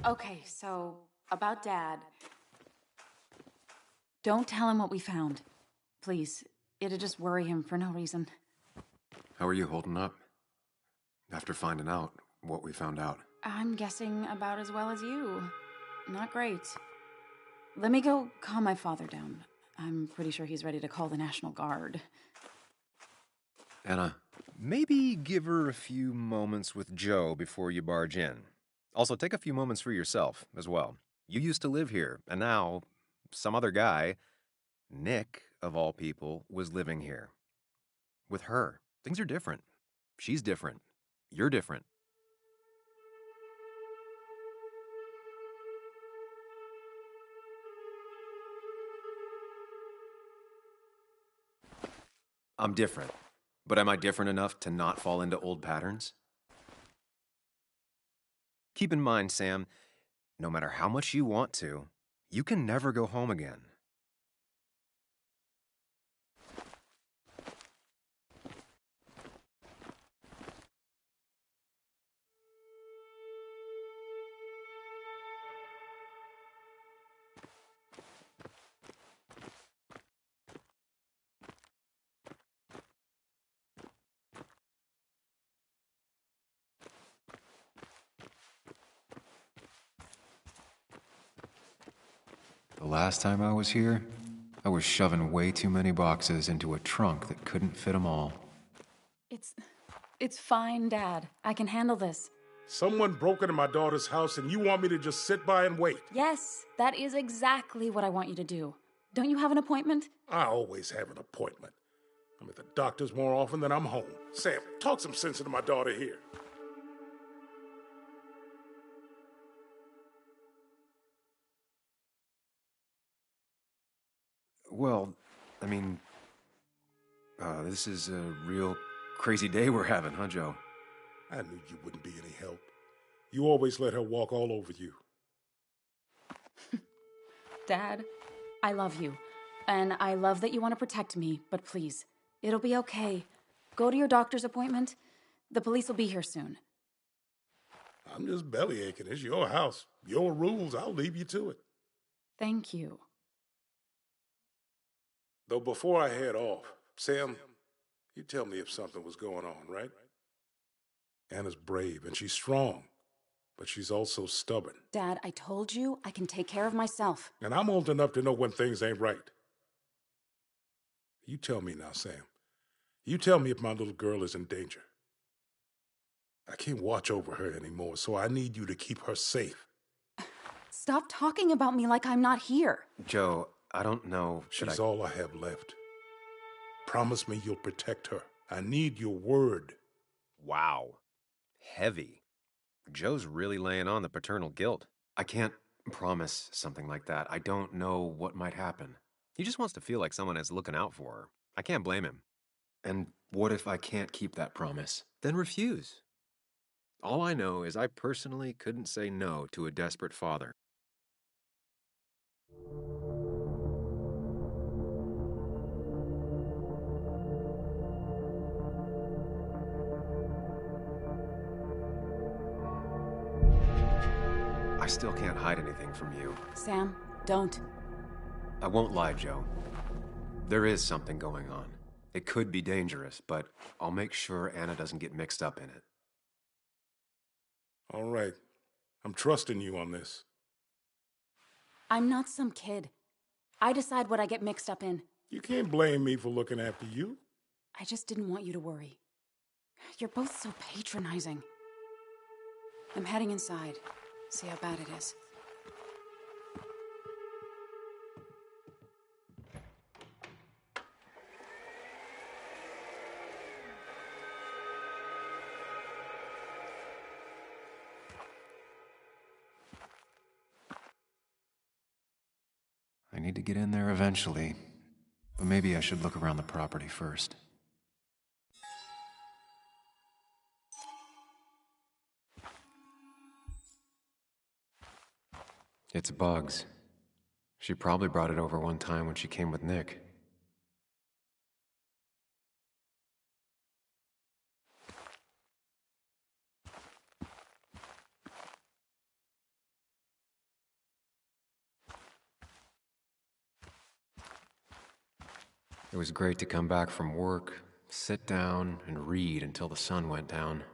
Okay, so, about Dad. Don't tell him what we found. Please. It'd just worry him for no reason. How are you holding up? After finding out what we found out. I'm guessing about as well as you. Not great. Let me go calm my father down. I'm pretty sure he's ready to call the National Guard. Anna, maybe give her a few moments with Joe before you barge in. Also, take a few moments for yourself as well. You used to live here, and now some other guy, Nick, of all people, was living here. With her. Things are different. She's different. You're different. I'm different. But am I different enough to not fall into old patterns? Keep in mind, Sam, no matter how much you want to, you can never go home again. The last time I was here, I was shoving way too many boxes into a trunk that couldn't fit them all. It's fine, Dad. I can handle this. Someone broke into my daughter's house and you want me to just sit by and wait? Yes, that is exactly what I want you to do. Don't you have an appointment? I always have an appointment. I'm at the doctor's more often than I'm home. Sam, talk some sense into my daughter here. Well, I mean, this is a real crazy day we're having, huh, Joe? I knew you wouldn't be any help. You always let her walk all over you. Dad, I love you. And I love that you want to protect me, but please, it'll be okay. Go to your doctor's appointment. The police will be here soon. I'm just belly aching. It's your house. Your rules. I'll leave you to it. Thank you. Though before I head off, Sam, you tell me if something was going on, right? Anna's brave and she's strong, but she's also stubborn. Dad, I told you I can take care of myself. And I'm old enough to know when things ain't right. You tell me now, Sam. You tell me if my little girl is in danger. I can't watch over her anymore, so I need you to keep her safe. Stop talking about me like I'm not here. Joe, I don't know. She's all I have left. Promise me you'll protect her. I need your word. Wow. Heavy. Joe's really laying on the paternal guilt. I can't promise something like that. I don't know what might happen. He just wants to feel like someone is looking out for her. I can't blame him. And what if I can't keep that promise? Then refuse. All I know is I personally couldn't say no to a desperate father. I still can't hide anything from you. Sam, don't. I won't lie, Joe. There is something going on. It could be dangerous, but I'll make sure Anna doesn't get mixed up in it. All right. I'm trusting you on this. I'm not some kid. I decide what I get mixed up in. You can't blame me for looking after you. I just didn't want you to worry. You're both so patronizing. I'm heading inside. See how bad it is. I need to get in there eventually, but maybe I should look around the property first. It's Bugs. She probably brought it over one time when she came with Nick. It was great to come back from work, sit down, and read until the sun went down.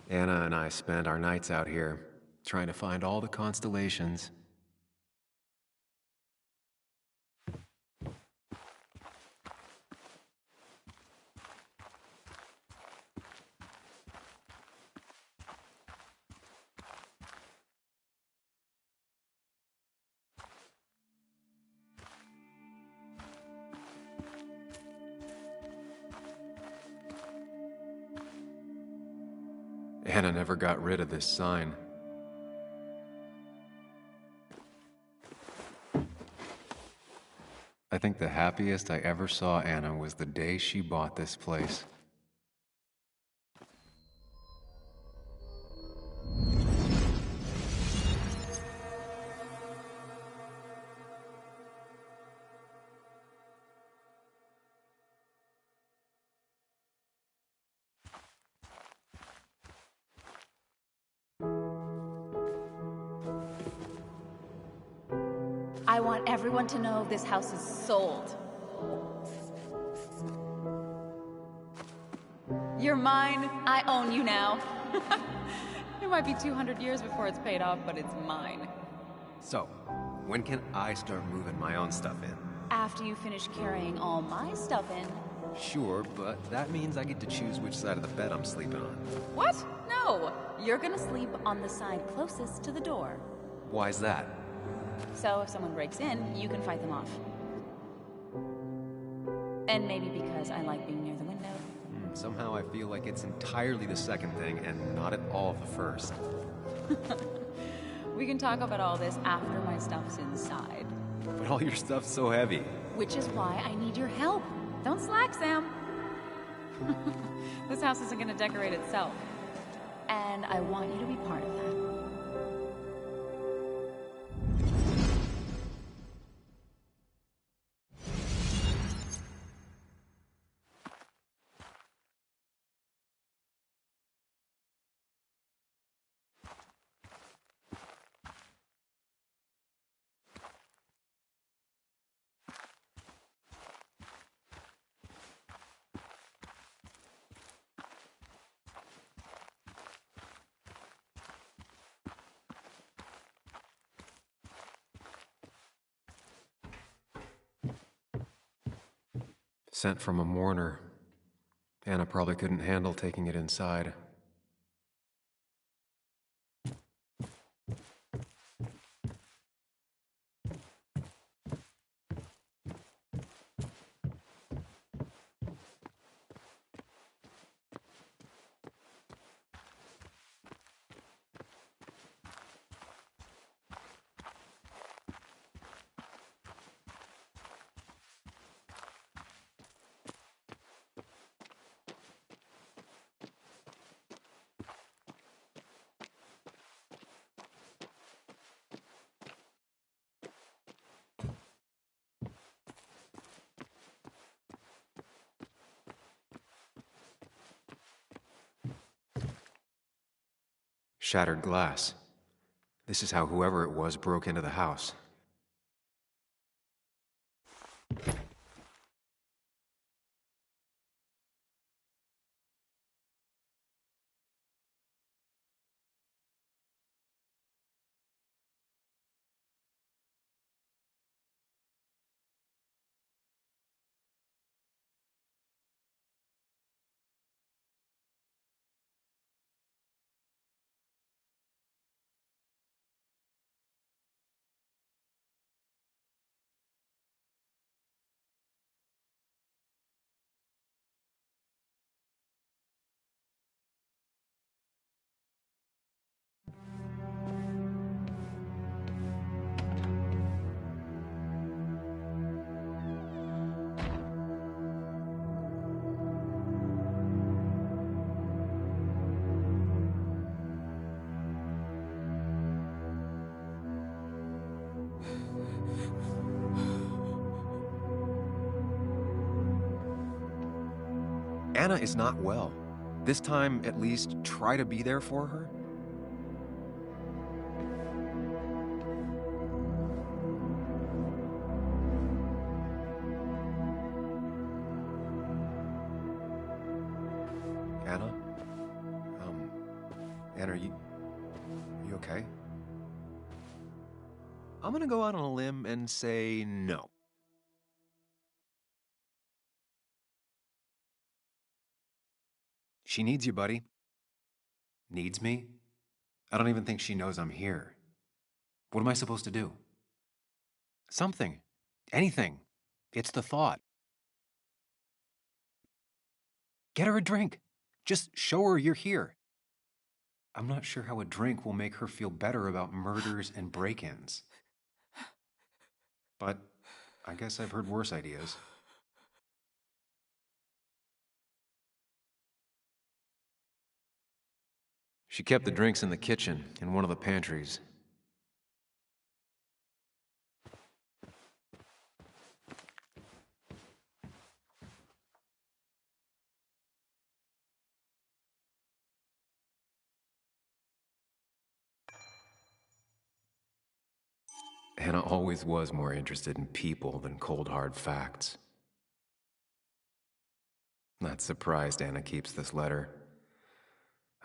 Anna and I spent our nights out here, trying to find all the constellations. Anna never got rid of this sign. I think the happiest I ever saw Anna was the day she bought this place. I want everyone to know this house is sold. You're mine. I own you now. It might be 200 years before it's paid off, but it's mine. So, when can I start moving my own stuff in? After you finish carrying all my stuff in. Sure, but that means I get to choose which side of the bed I'm sleeping on. What? No! You're gonna sleep on the side closest to the door. Why's that? So if someone breaks in, you can fight them off. And maybe because I like being near the window. Somehow I feel like it's entirely the second thing and not at all the first. We can talk about all this after my stuff's inside. But all your stuff's so heavy. Which is why I need your help. Don't slack, Sam. This house isn't gonna decorate itself. And I want you to be part of that. Sent from a mourner. Anna probably couldn't handle taking it inside. Shattered glass. This is how whoever it was broke into the house. Anna is not well. This time, at least, try to be there for her. Anna? Anna, are you okay? I'm gonna go out on a limb and say no. She needs you, buddy. Needs me? I don't even think she knows I'm here. What am I supposed to do? Something. Anything. It's the thought. Get her a drink. Just show her you're here. I'm not sure how a drink will make her feel better about murders and break-ins. But I guess I've heard worse ideas. She kept the drinks in the kitchen, in one of the pantries. Anna always was more interested in people than cold hard facts. Not surprised Anna keeps this letter.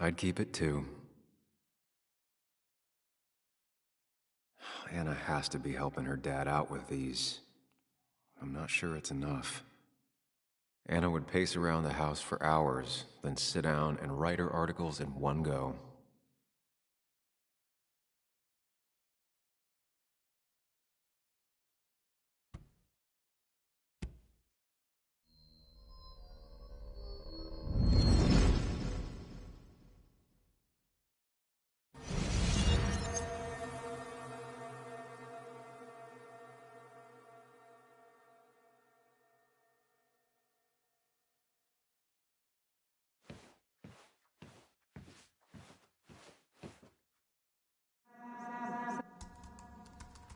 I'd keep it too. Anna has to be helping her dad out with these. I'm not sure it's enough. Anna would pace around the house for hours, then sit down and write her articles in one go.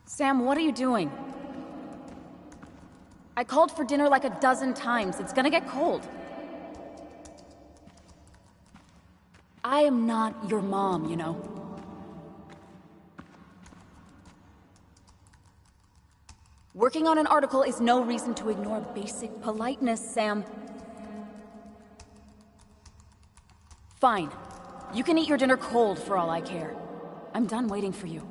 Sam, what are you doing? I called for dinner like a dozen times. It's gonna get cold. I am not your mom, you know. Working on an article is no reason to ignore basic politeness, Sam. Fine. You can eat your dinner cold for all I care. I'm done waiting for you.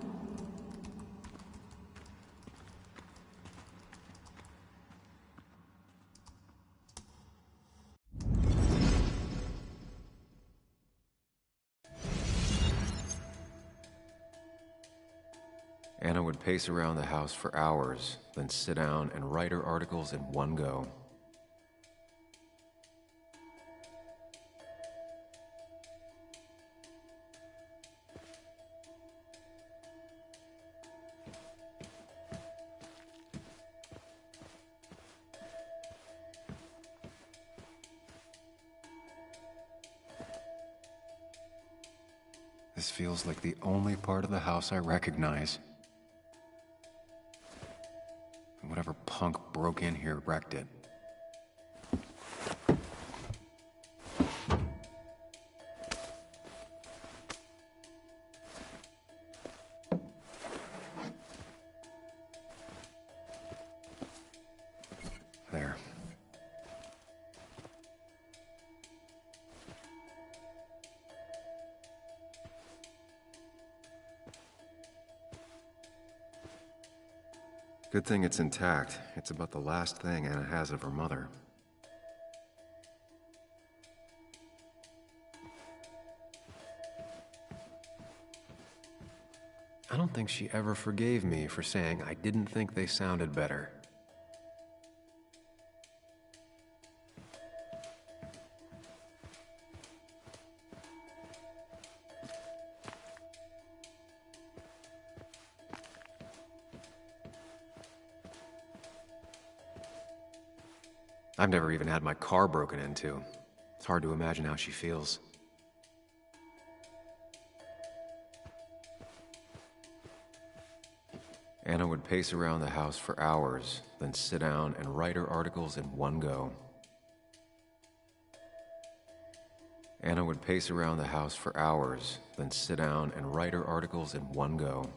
Anna would pace around the house for hours, then sit down and write her articles in one go. This feels like the only part of the house I recognize. Whatever punk broke in here wrecked it. Good thing it's intact. It's about the last thing Anna has of her mother. I don't think she ever forgave me for saying I didn't think they sounded better. I've never even had my car broken into. It's hard to imagine how she feels. Anna would pace around the house for hours, then sit down and write her articles in one go. Anna would pace around the house for hours, then sit down and write her articles in one go.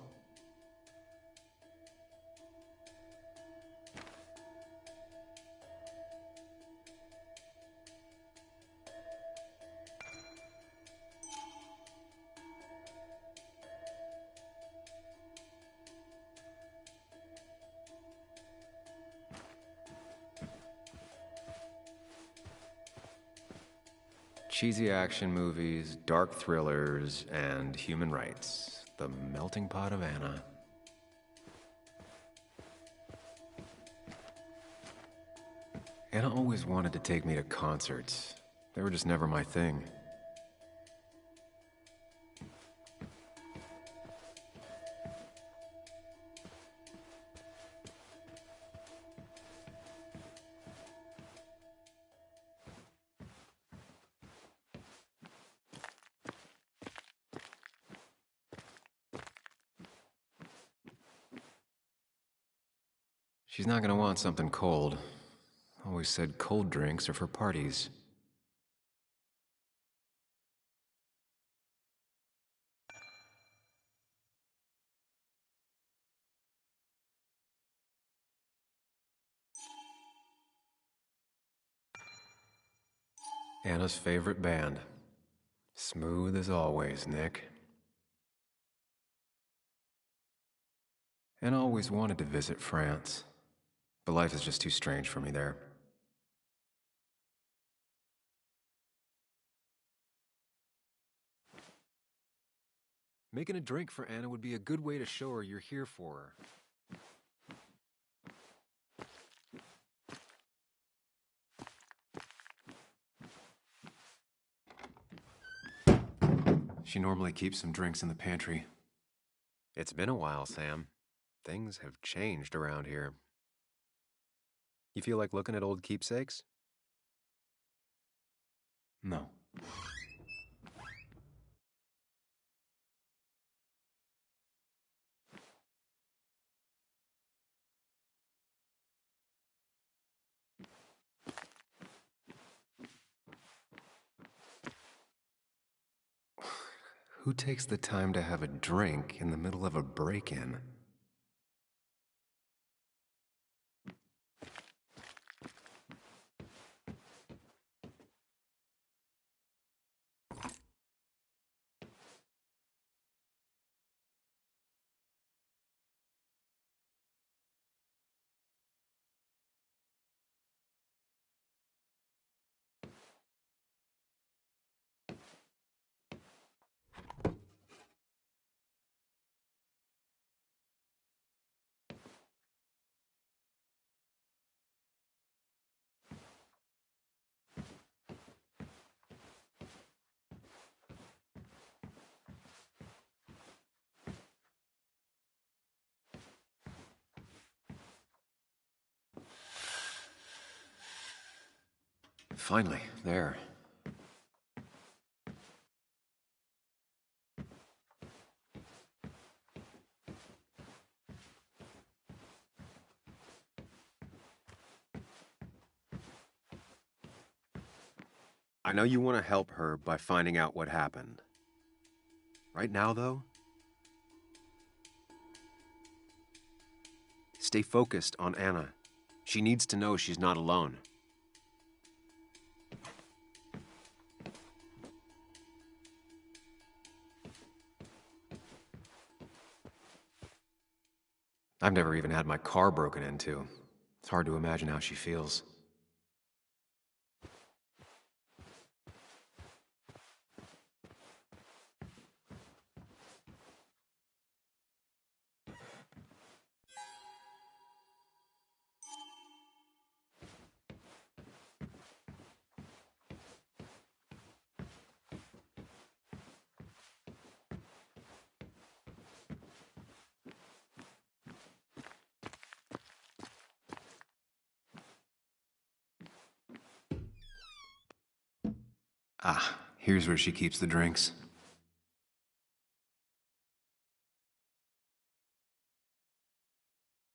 Cheesy action movies, dark thrillers, and human rights. The melting pot of Anna. Anna always wanted to take me to concerts. They were just never my thing. She's not gonna want something cold. Always said cold drinks are for parties. Anna's favorite band. Smooth as always, Nick. Anna always wanted to visit France, but life is just too strange for me there. Making a drink for Anna would be a good way to show her you're here for her. She normally keeps some drinks in the pantry. It's been a while, Sam. Things have changed around here. You feel like looking at old keepsakes? No. Who takes the time to have a drink in the middle of a break-in? Finally, there. I know you want to help her by finding out what happened. Right now, though, stay focused on Anna. She needs to know she's not alone. I've never even had my car broken into. It's hard to imagine how she feels. Ah, here's where she keeps the drinks.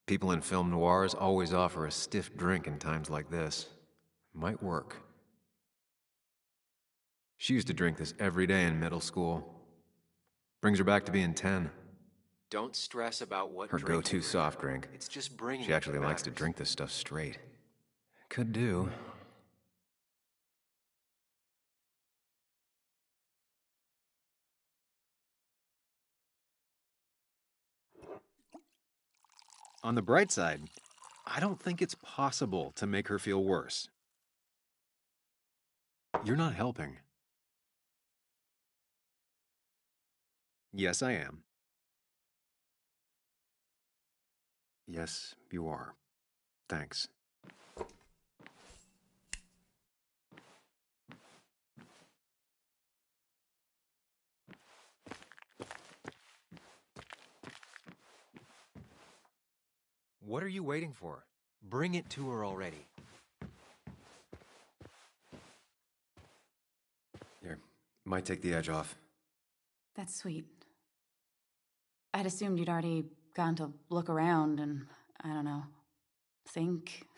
People in film noirs always offer a stiff drink in times like this. Might work. She used to drink this every day in middle school. Brings her back to being 10. Don't stress about what her go-to soft drink. It's just bringing. She actually likes to drink this stuff straight. Could do. On the bright side, I don't think it's possible to make her feel worse. You're not helping. Yes, I am. Yes, you are. Thanks. What are you waiting for? Bring it to her already. Here, might take the edge off. That's sweet. I'd assumed you'd already gone to look around and, I don't know, think.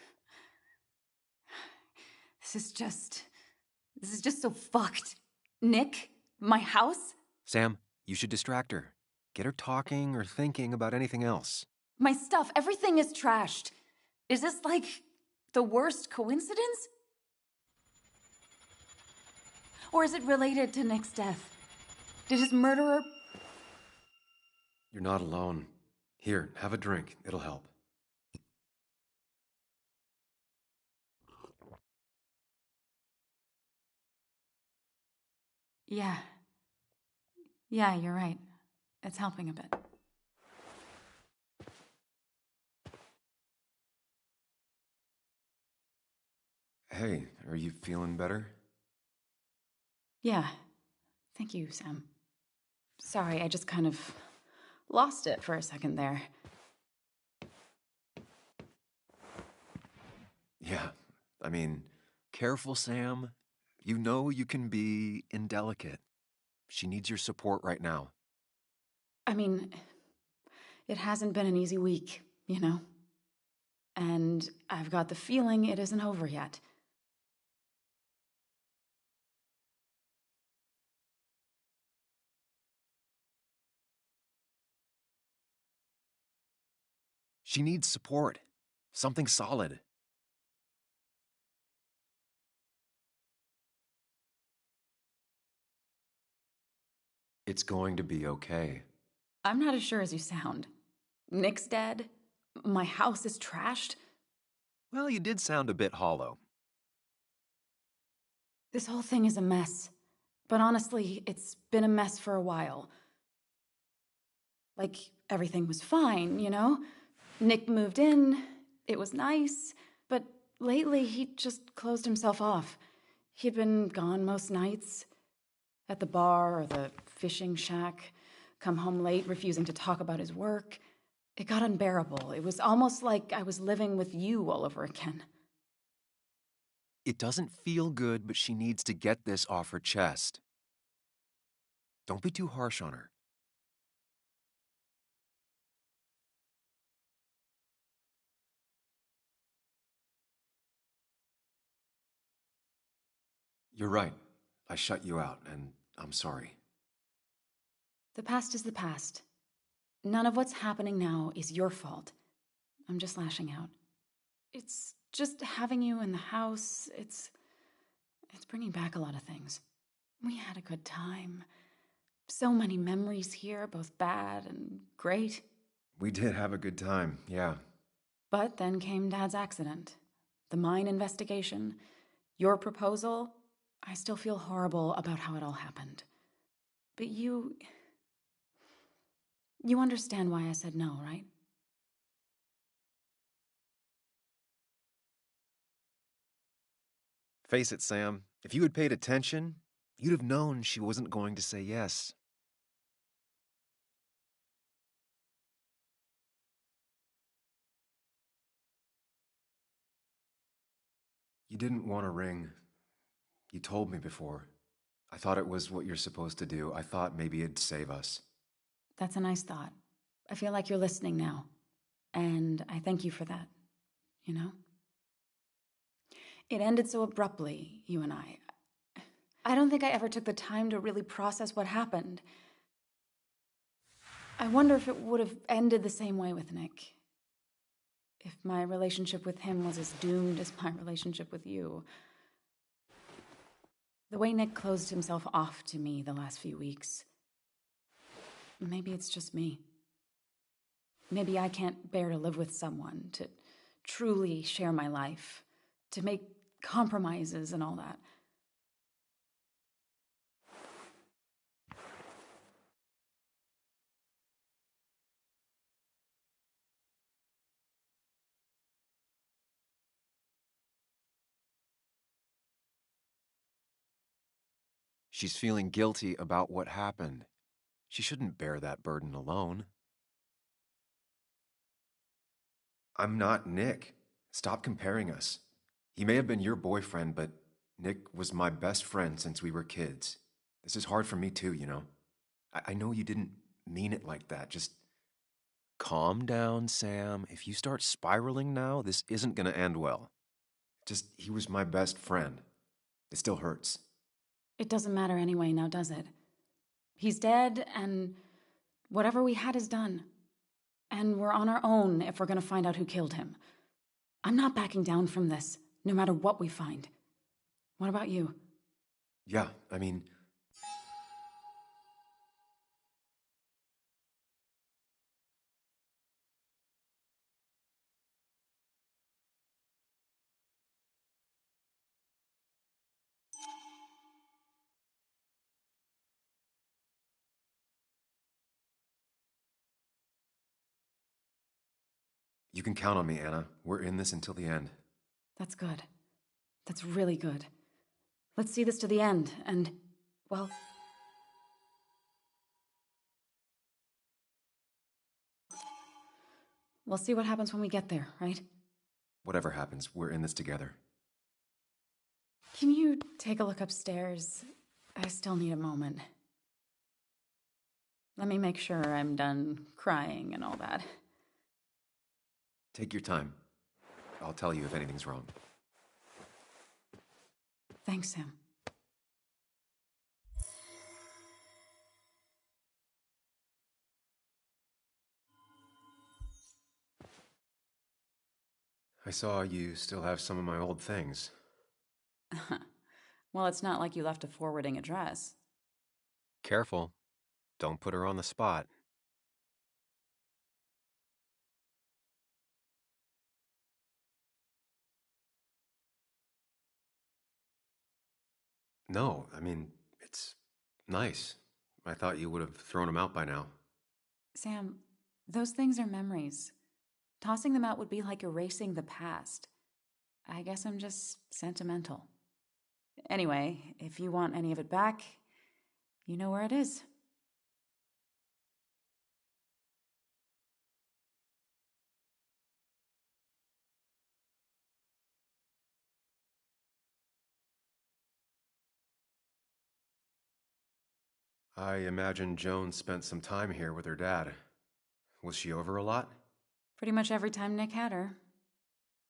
This is just so fucked. Nick, my house? Sam, you should distract her. Get her talking or thinking about anything else. My stuff, everything is trashed. Is this like the worst coincidence? Or is it related to Nick's death? Did his murderer... You're not alone. Here, have a drink. It'll help. Yeah. Yeah, you're right. It's helping a bit. Hey, are you feeling better? Yeah. Thank you, Sam. Sorry, I just kind of lost it for a second there. Yeah, I mean, careful, Sam. You know you can be indelicate. She needs your support right now. I mean, it hasn't been an easy week, you know? And I've got the feeling it isn't over yet. She needs support. Something solid. It's going to be okay. I'm not as sure as you sound. Nick's dead. My house is trashed. Well, you did sound a bit hollow. This whole thing is a mess. But honestly, it's been a mess for a while. Like, everything was fine, you know? Nick moved in, it was nice, but lately he just closed himself off. He'd been gone most nights, at the bar or the fishing shack, come home late, refusing to talk about his work. It got unbearable. It was almost like I was living with you all over again. It doesn't feel good, but she needs to get this off her chest. Don't be too harsh on her. You're right. I shut you out, and I'm sorry. The past is the past. None of what's happening now is your fault. I'm just lashing out. It's just having you in the house. It's bringing back a lot of things. We had a good time. So many memories here, both bad and great. We did have a good time, yeah. But then came Dad's accident, the mine investigation, your proposal. I still feel horrible about how it all happened. But you understand why I said no, right? Face it, Sam. If you had paid attention, you'd have known she wasn't going to say yes. You didn't want a ring. You told me before. I thought it was what you're supposed to do. I thought maybe it'd save us. That's a nice thought. I feel like you're listening now. And I thank you for that, you know? It ended so abruptly, you and I. I don't think I ever took the time to really process what happened. I wonder if it would have ended the same way with Nick. If my relationship with him was as doomed as my relationship with you. The way Nick closed himself off to me the last few weeks. Maybe it's just me. Maybe I can't bear to live with someone, to truly share my life, to make compromises and all that. She's feeling guilty about what happened. She shouldn't bear that burden alone. I'm not Nick. Stop comparing us. He may have been your boyfriend, but Nick was my best friend since we were kids. This is hard for me too, you know. I know you didn't mean it like that. Just calm down, Sam. If you start spiraling now, this isn't gonna end well. He was my best friend. It still hurts. It doesn't matter anyway now, does it? He's dead, and whatever we had is done. And we're on our own if we're gonna find out who killed him. I'm not backing down from this, no matter what we find. What about you? Yeah, I mean... You can count on me, Anna. We're in this until the end. That's good. That's really good. Let's see this to the end, and, well... We'll see what happens when we get there, right? Whatever happens, we're in this together. Can you take a look upstairs? I still need a moment. Let me make sure I'm done crying and all that. Take your time. I'll tell you if anything's wrong. Thanks, Sam. I saw you still have some of my old things. Well, it's not like you left a forwarding address. Careful. Don't put her on the spot. No, I mean, it's nice. I thought you would have thrown them out by now. Sam, those things are memories. Tossing them out would be like erasing the past. I guess I'm just sentimental. Anyway, if you want any of it back, you know where it is. I imagine Joan spent some time here with her dad. Was she over a lot? Pretty much every time Nick had her.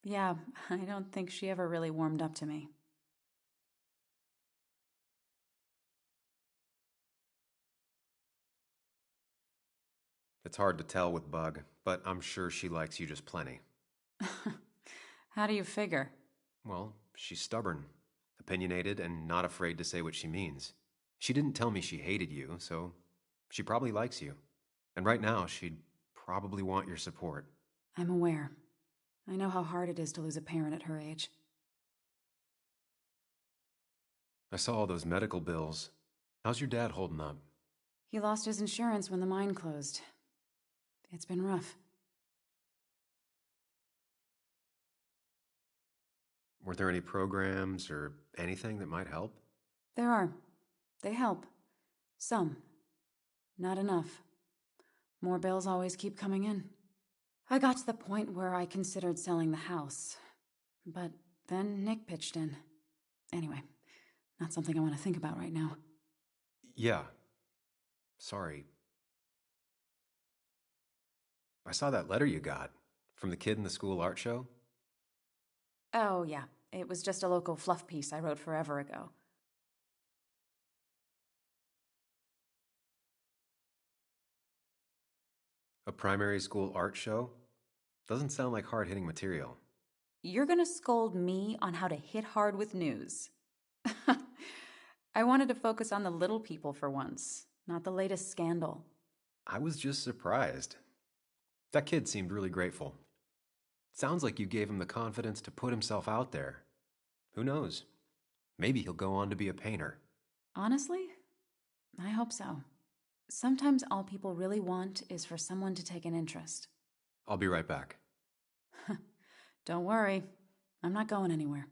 Yeah, I don't think she ever really warmed up to me. It's hard to tell with Bug, but I'm sure she likes you just plenty. How do you figure? Well, she's stubborn, opinionated, and not afraid to say what she means. She didn't tell me she hated you, so she probably likes you. And right now, she'd probably want your support. I'm aware. I know how hard it is to lose a parent at her age. I saw all those medical bills. How's your dad holding up? He lost his insurance when the mine closed. It's been rough. Were there any programs or anything that might help? There are. They help. Some. Not enough. More bills always keep coming in. I got to the point where I considered selling the house. But then Nick pitched in. Anyway, not something I want to think about right now. Yeah. Sorry. I saw that letter you got from the kid in the school art show. Oh, yeah. It was just a local fluff piece I wrote forever ago. A primary school art show? Doesn't sound like hard-hitting material. You're gonna scold me on how to hit hard with news. I wanted to focus on the little people for once, not the latest scandal. I was just surprised. That kid seemed really grateful. Sounds like you gave him the confidence to put himself out there. Who knows? Maybe he'll go on to be a painter. Honestly, I hope so. Sometimes all people really want is for someone to take an interest. I'll be right back. Don't worry. I'm not going anywhere.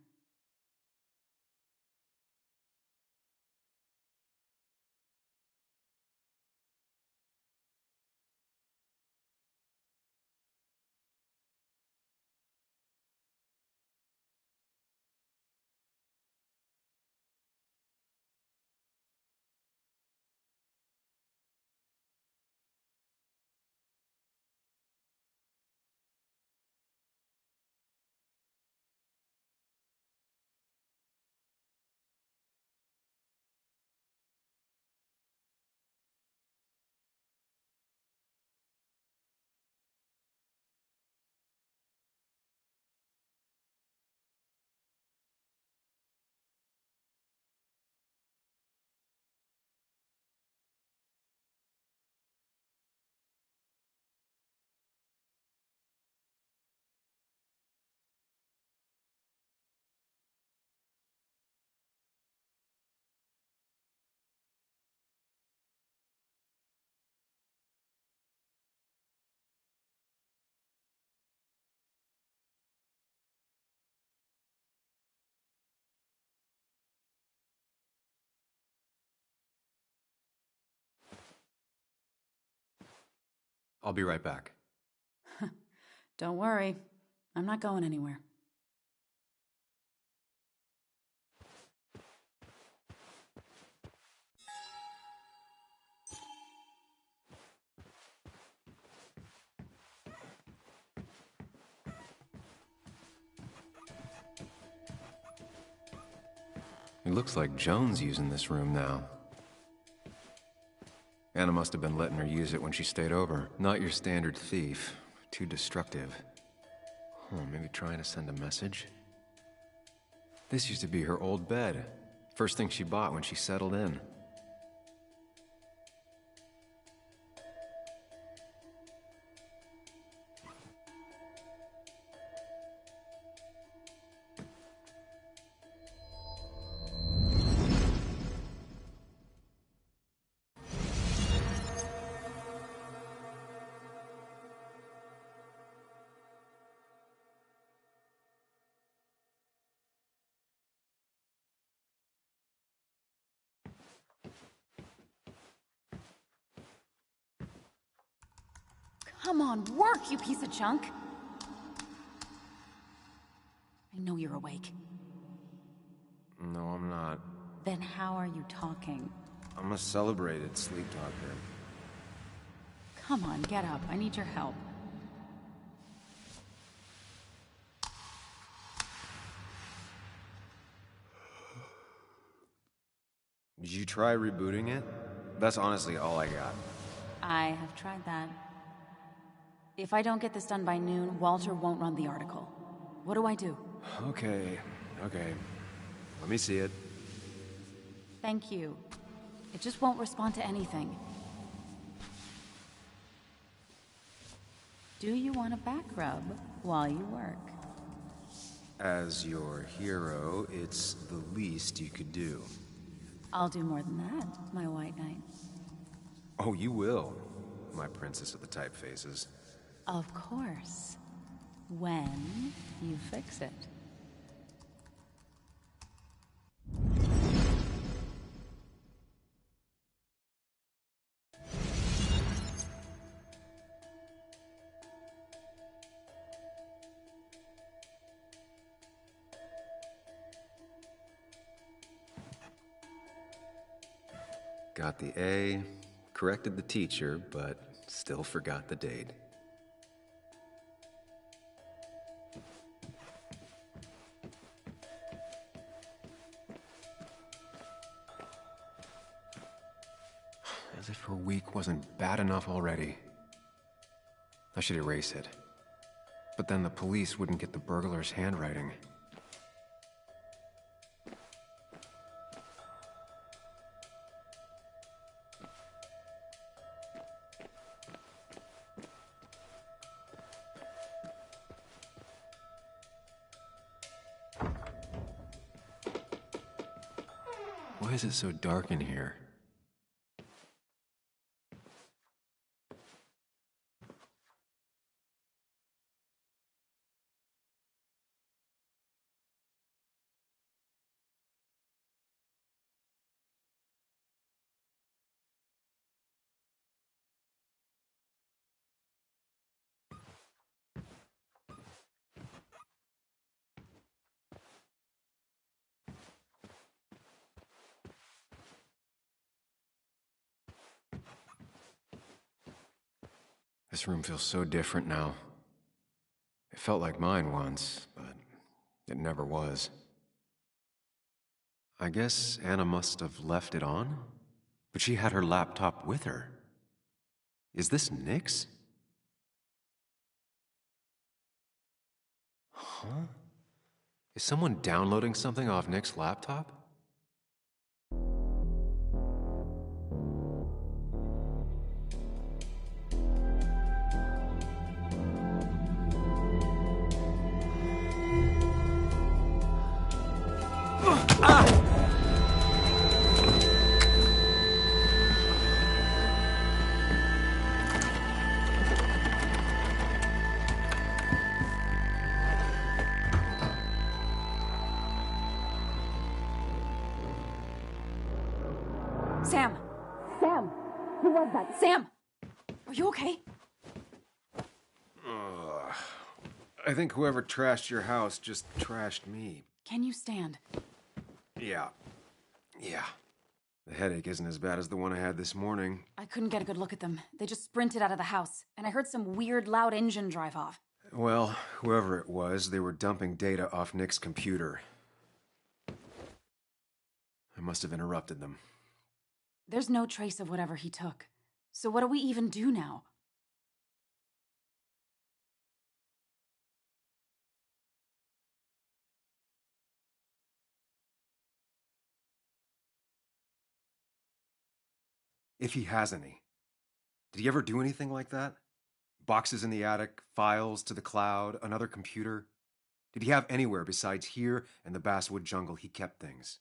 I'll be right back. Don't worry. I'm not going anywhere. It looks like Joan's using this room now. Anna must have been letting her use it when she stayed over. Not your standard thief. Too destructive. Maybe trying to send a message? This used to be her old bed. First thing she bought when she settled in. Come on, work, you piece of junk! I know you're awake. No, I'm not. Then how are you talking? I'm a celebrated sleep talker. Come on, get up. I need your help. Did you try rebooting it? That's honestly all I got. I have tried that. If I don't get this done by noon, Walter won't run the article. What do I do? Okay. Let me see it. Thank you. It just won't respond to anything. Do you want a back rub while you work? As your hero, it's the least you could do. I'll do more than that, my white knight. Oh, you will, my princess of the typefaces. Of course. When you fix it. Got the A, corrected the teacher, but still forgot the date. As if her week wasn't bad enough already. I should erase it. But then the police wouldn't get the burglar's handwriting. Why is it so dark in here? This room feels so different now. It felt like mine once, but it never was. I guess Anna must have left it on, but she had her laptop with her. Is this Nick's? Huh? Is someone downloading something off Nick's laptop? Sam! Sam! Who was that? Sam! Are you okay? I think whoever trashed your house just trashed me. Can you stand? Yeah. The headache isn't as bad as the one I had this morning. I couldn't get a good look at them. They just sprinted out of the house, and I heard some weird, loud engine drive off. Well, whoever it was, they were dumping data off Nick's computer. I must have interrupted them. There's no trace of whatever he took. So what do we even do now? If he has any. Did he ever do anything like that? Boxes in the attic, files to the cloud, another computer? Did he have anywhere besides here and the Basswood jungle he kept things?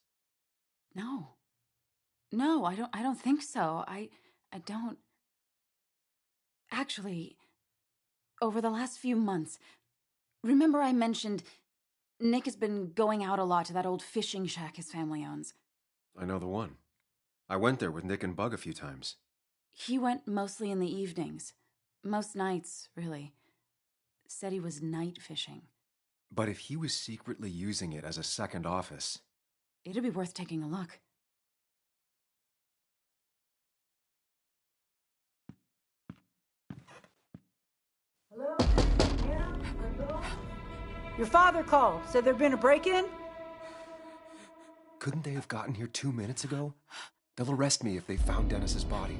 No. No, I don't think so. I don't. Actually, over the last few months, remember I mentioned Nick has been going out a lot to that old fishing shack his family owns? I know the one. I went there with Nick and Bug a few times. He went mostly in the evenings. Most nights, really. Said he was night fishing. But if he was secretly using it as a second office... It'd be worth taking a look. Hello? Anna? Hello? Your father called. Said there'd been a break-in? Couldn't they have gotten here 2 minutes ago? They'll arrest me if they found Dennis's body.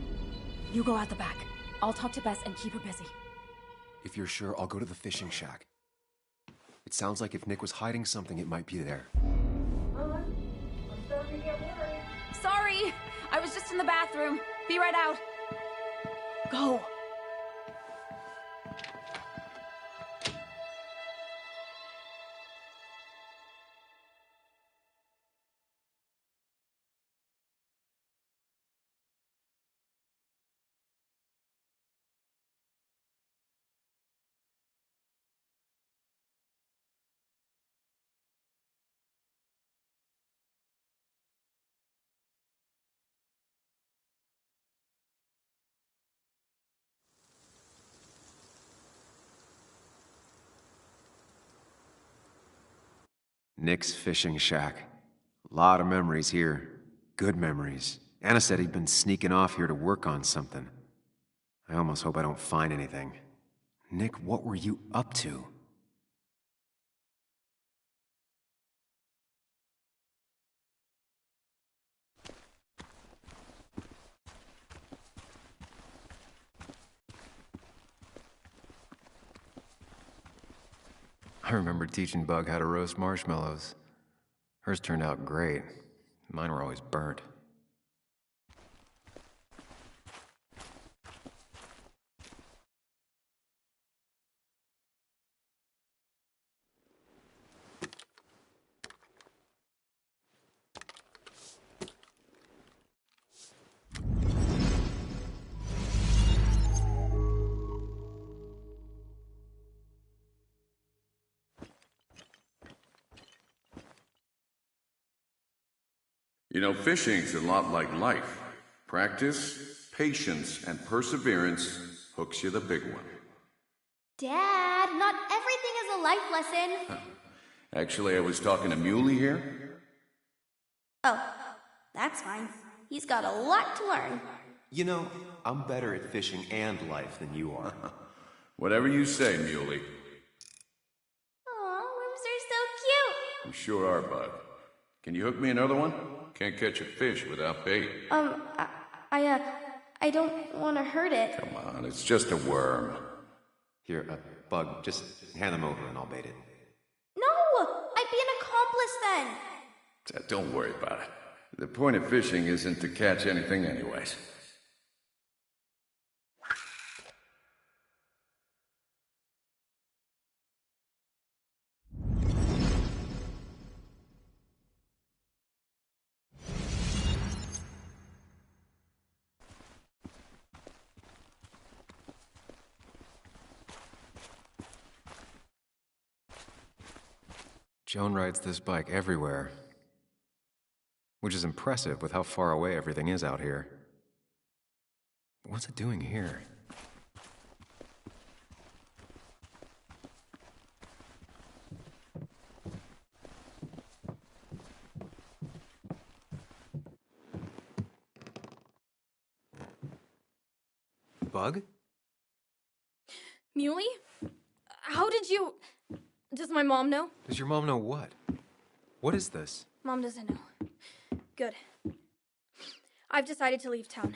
You go out the back. I'll talk to Bess and keep her busy. If you're sure, I'll go to the fishing shack. It sounds like if Nick was hiding something, it might be there. I'm starting to get worried. Sorry! I was just in the bathroom. Be right out. Go. Nick's fishing shack. Lot of memories here. Good memories. Anna said he'd been sneaking off here to work on something. I almost hope I don't find anything. Nick, what were you up to? I remember teaching Bug how to roast marshmallows. Hers turned out great. Mine were always burnt. You know, fishing's a lot like life. Practice, patience, and perseverance hooks you the big one. Dad, not everything is a life lesson. Actually, I was talking to Muley here. Oh, that's fine. He's got a lot to learn. You know, I'm better at fishing and life than you are. Whatever you say, Muley. Aw, worms are so cute. You sure are, Bud. Can you hook me another one? Can't catch a fish without bait. I don't want to hurt it. Come on, it's just a worm. Here, Bug, just hand them over and I'll bait it. No! I'd be an accomplice then. Don't worry about it. The point of fishing isn't to catch anything anyways. Joan rides this bike everywhere. Which is impressive with how far away everything is out here. What's it doing here? Bug? Muley? How did you... Does my mom know? Does your mom know what? What is this? Mom doesn't know. Good. I've decided to leave town.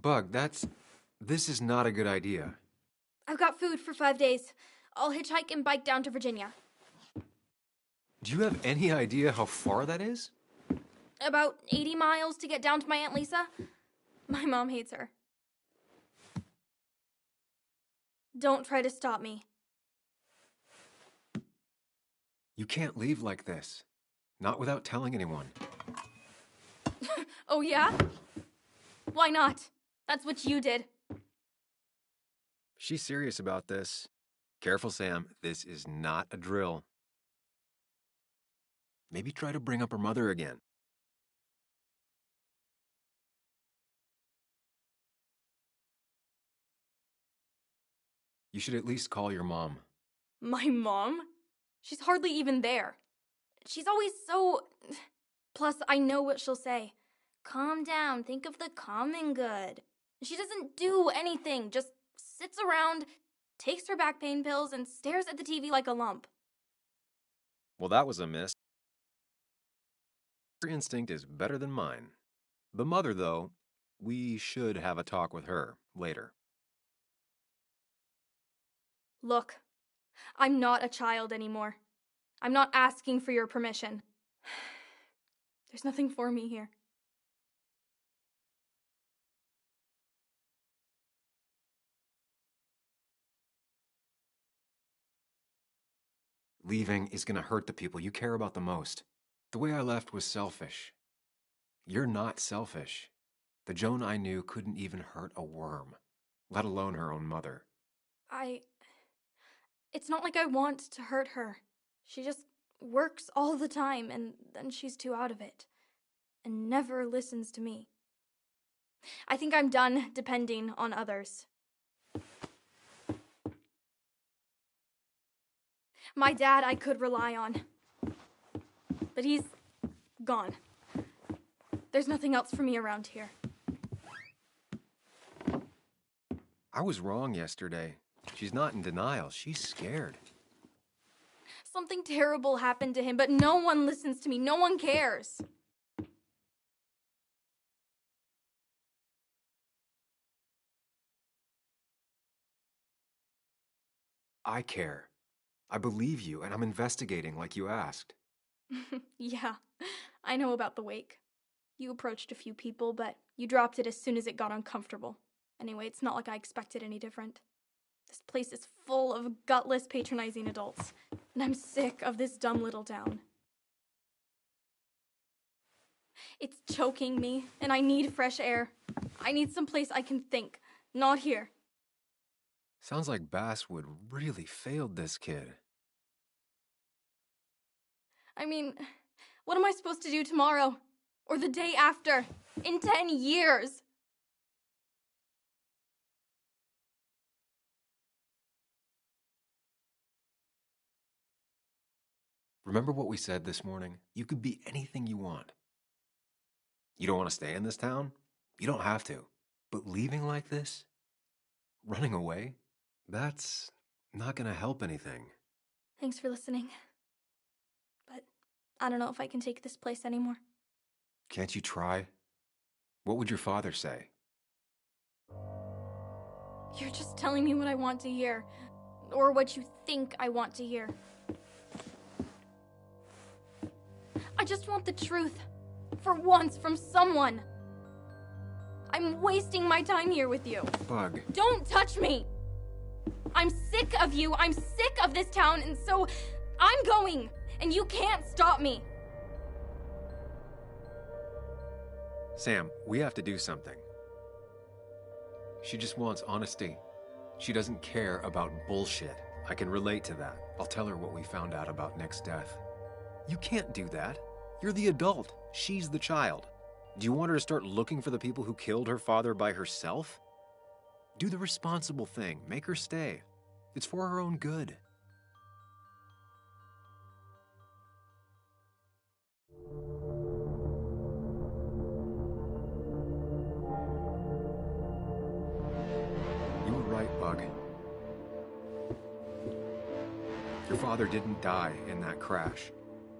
Bug, this is not a good idea. I've got food for 5 days. I'll hitchhike and bike down to Virginia. Do you have any idea how far that is? About 80 miles to get down to my Aunt Lisa. My mom hates her. Don't try to stop me. You can't leave like this. Not without telling anyone. Oh, yeah? Why not? That's what you did. She's serious about this. Careful, Sam. This is not a drill. Maybe try to bring up her mother again. You should at least call your mom. My mom? She's hardly even there. She's always so... Plus, I know what she'll say. Calm down, think of the common good. She doesn't do anything, just sits around, takes her back pain pills, and stares at the TV like a lump. Well, that was a miss. Your instinct is better than mine. The mother, though, we should have a talk with her later. Look, I'm not a child anymore. I'm not asking for your permission. There's nothing for me here. Leaving is gonna hurt the people you care about the most. The way I left was selfish. You're not selfish. The Joan I knew couldn't even hurt a worm, let alone her own mother. It's not like I want to hurt her. She just works all the time, and then she's too out of it. And never listens to me. I think I'm done depending on others. My dad I could rely on. But he's gone. There's nothing else for me around here. I was wrong yesterday. She's not in denial. She's scared. Something terrible happened to him, but no one listens to me. No one cares. I care. I believe you, and I'm investigating like you asked. Yeah, I know about the wake. You approached a few people, but you dropped it as soon as it got uncomfortable. Anyway, it's not like I expected any different. This place is full of gutless, patronizing adults, and I'm sick of this dumb little town. It's choking me, and I need fresh air. I need someplace I can think, not here. Sounds like Basswood really failed this kid. I mean, what am I supposed to do tomorrow? Or the day after? In 10 years? Remember what we said this morning? You could be anything you want. You don't want to stay in this town? You don't have to. But leaving like this? Running away? That's not gonna help anything. Thanks for listening. But I don't know if I can take this place anymore. Can't you try? What would your father say? You're just telling me what I want to hear. Or what you think I want to hear. I just want the truth. For once, from someone. I'm wasting my time here with you. Bug. Don't touch me! I'm sick of you. I'm sick of this town, and so I'm going. And you can't stop me. Sam, we have to do something. She just wants honesty. She doesn't care about bullshit. I can relate to that. I'll tell her what we found out about Nick's death. You can't do that. You're the adult. She's the child. Do you want her to start looking for the people who killed her father by herself? Do the responsible thing. Make her stay. It's for her own good. You were right, Bug. Your father didn't die in that crash.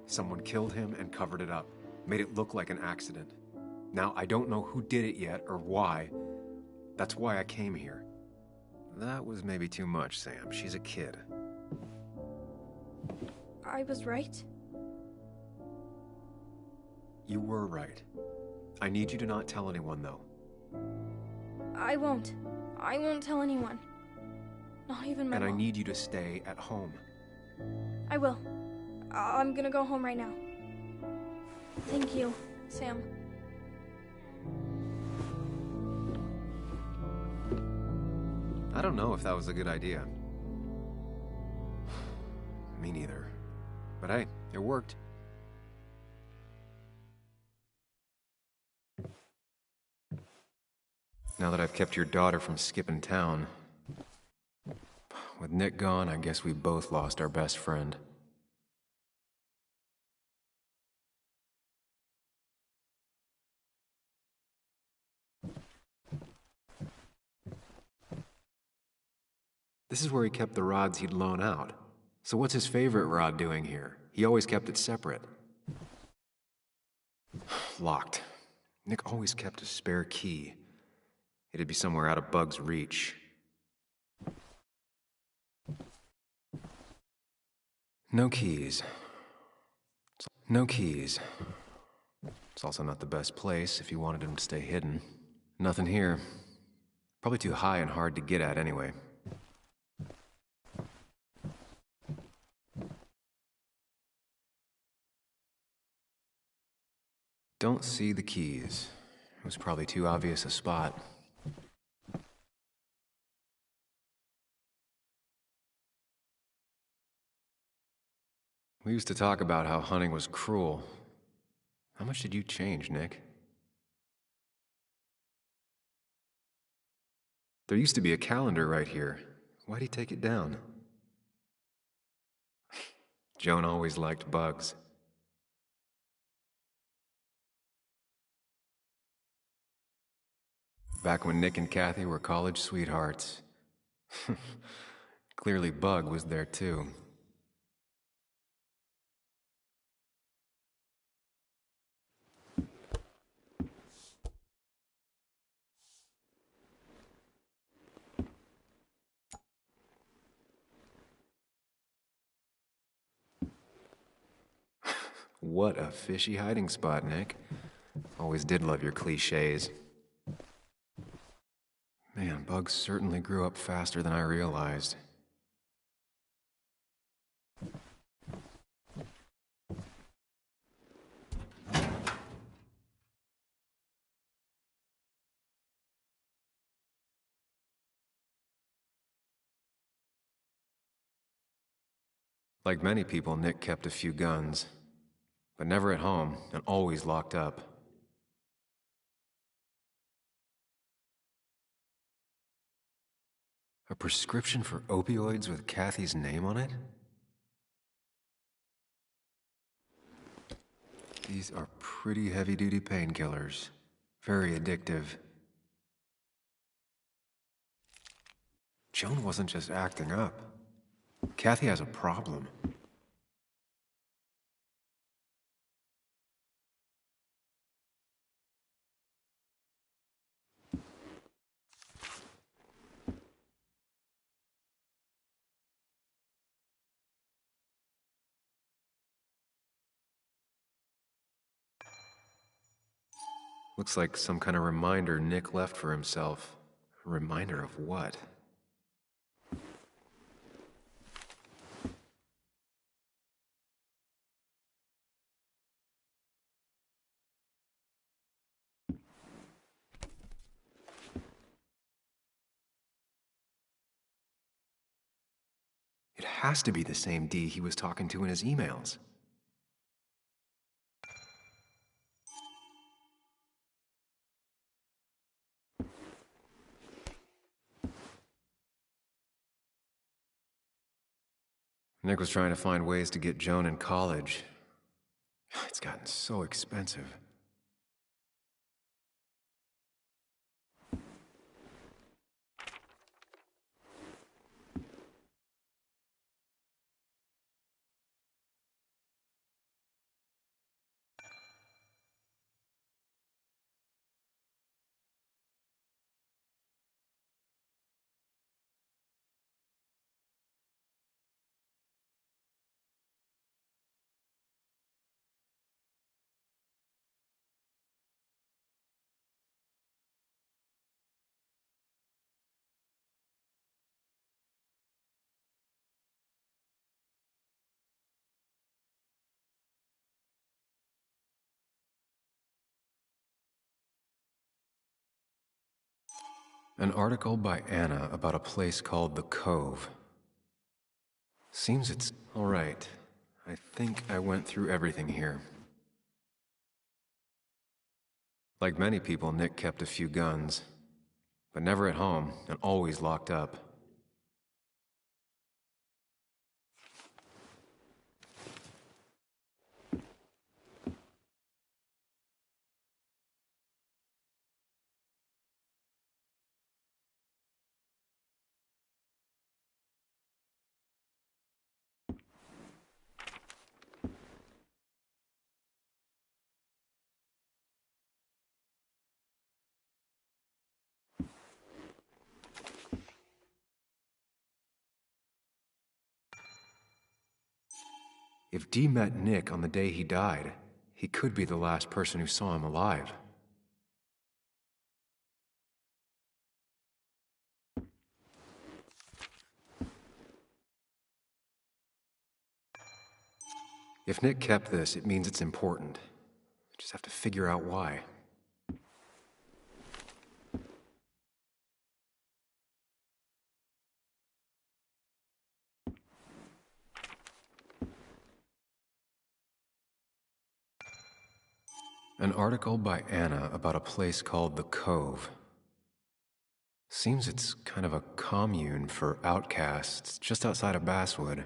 Someone killed him and covered it up, made it look like an accident. Now, I don't know who did it yet or why. That's why I came here. That was maybe too much, Sam. She's a kid. I was right? You were right. I need you to not tell anyone, though. I won't. I won't tell anyone. Not even my And mom. I need you to stay at home. I will. I'm gonna go home right now. Thank you, Sam. I don't know if that was a good idea. Me neither. But hey, it worked. Now that I've kept your daughter from skipping town, with Nick gone, I guess we both lost our best friend. This is where he kept the rods he'd loan out. So what's his favorite rod doing here? He always kept it separate. Locked. Nick always kept a spare key. It'd be somewhere out of Bug's reach. No keys. No keys. It's also not the best place if you wanted him to stay hidden. Nothing here. Probably too high and hard to get at anyway. Don't see the keys. It was probably too obvious a spot. We used to talk about how hunting was cruel. How much did you change, Nick? There used to be a calendar right here. Why'd he take it down? Joan always liked bugs. Back when Nick and Kathy were college sweethearts. Clearly Bug was there too. What a fishy hiding spot, Nick. Always did love your cliches. Man, Bug certainly grew up faster than I realized. Like many people, Nick kept a few guns, but never at home and always locked up. A prescription for opioids with Kathy's name on it? These are pretty heavy-duty painkillers. Very addictive. Joan wasn't just acting up. Kathy has a problem. Looks like some kind of reminder Nick left for himself. A reminder of what? It has to be the same D he was talking to in his emails. Nick was trying to find ways to get Joan in college. It's gotten so expensive. An article by Anna about a place called The Cove. Seems it's all right. I think I went through everything here. Like many people, Nick kept a few guns, but never at home and always locked up. If Dee met Nick on the day he died, he could be the last person who saw him alive. If Nick kept this, it means it's important. Just have to figure out why. An article by Anna about a place called The Cove. Seems it's kind of a commune for outcasts just outside of Basswood.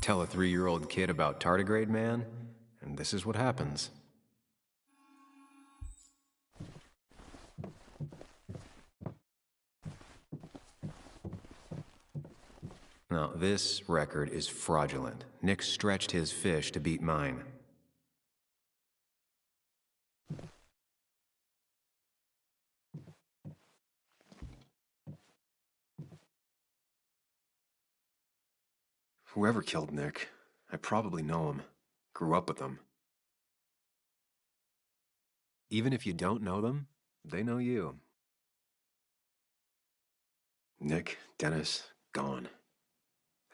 Tell a 3-year-old kid about Tardigrade Man, and this is what happens. Now, this record is fraudulent. Nick stretched his fish to beat mine. Whoever killed Nick, I probably know him. Grew up with him. Even if you don't know them, they know you. Nick, Dennis, gone.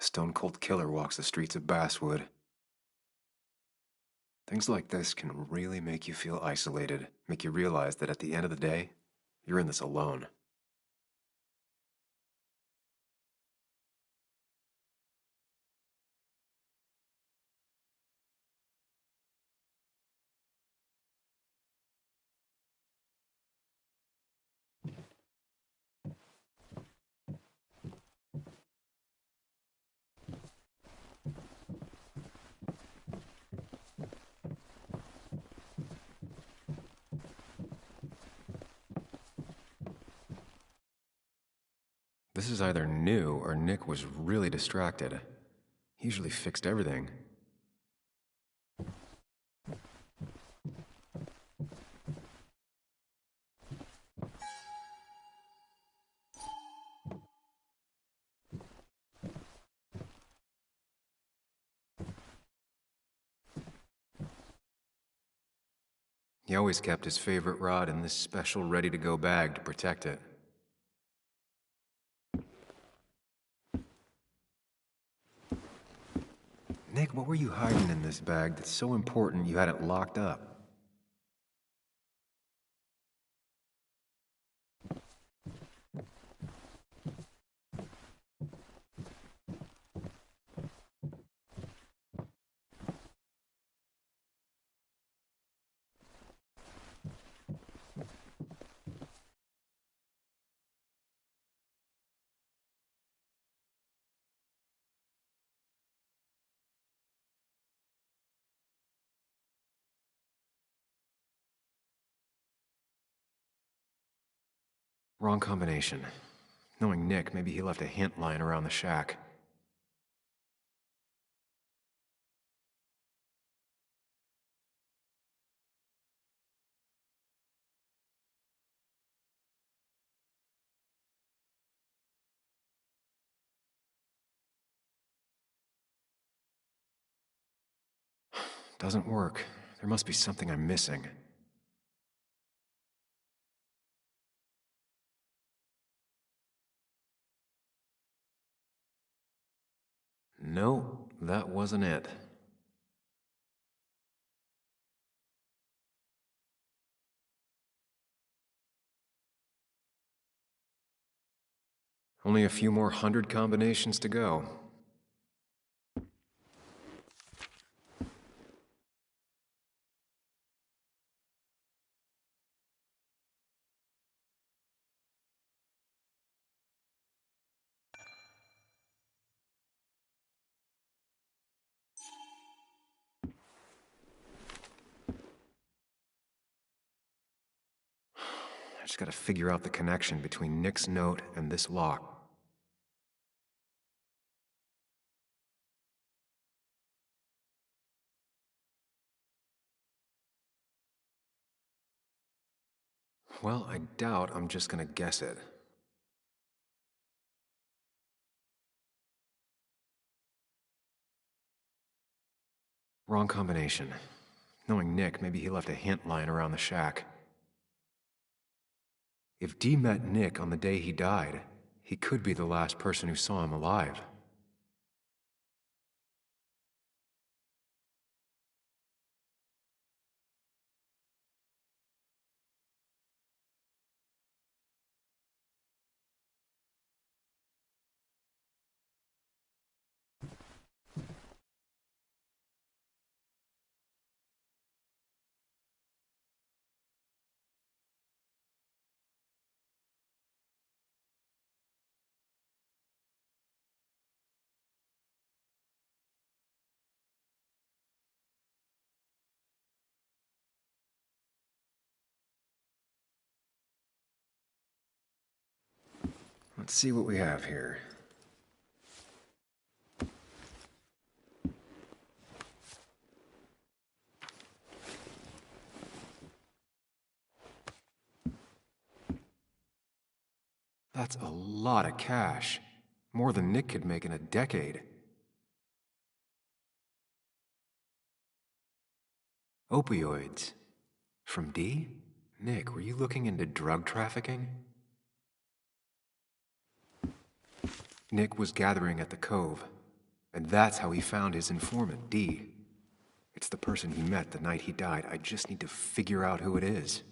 A stone-cold killer walks the streets of Basswood. Things like this can really make you feel isolated, make you realize that at the end of the day, you're in this alone. This is either new or Nick was really distracted. He usually fixed everything. He always kept his favorite rod in this special ready-to-go bag to protect it. Nick, what were you hiding in this bag that's so important you had it locked up? Wrong combination. Knowing Nick, maybe he left a hint lying around the shack. Doesn't work. There must be something I'm missing. No, that wasn't it. Only a few more 100 combinations to go. I just gotta figure out the connection between Nick's note and this lock. Well, I doubt I'm just gonna guess it. Wrong combination. Knowing Nick, maybe he left a hint lying around the shack. If Dee met Nick on the day he died, he could be the last person who saw him alive. Let's see what we have here. That's a lot of cash. More than Nick could make in a decade. Opioids. From Dee? Nick, were you looking into drug trafficking? Nick was gathering at the Cove, and that's how he found his informant, Dee. It's the person he met the night he died. I just need to figure out who it is.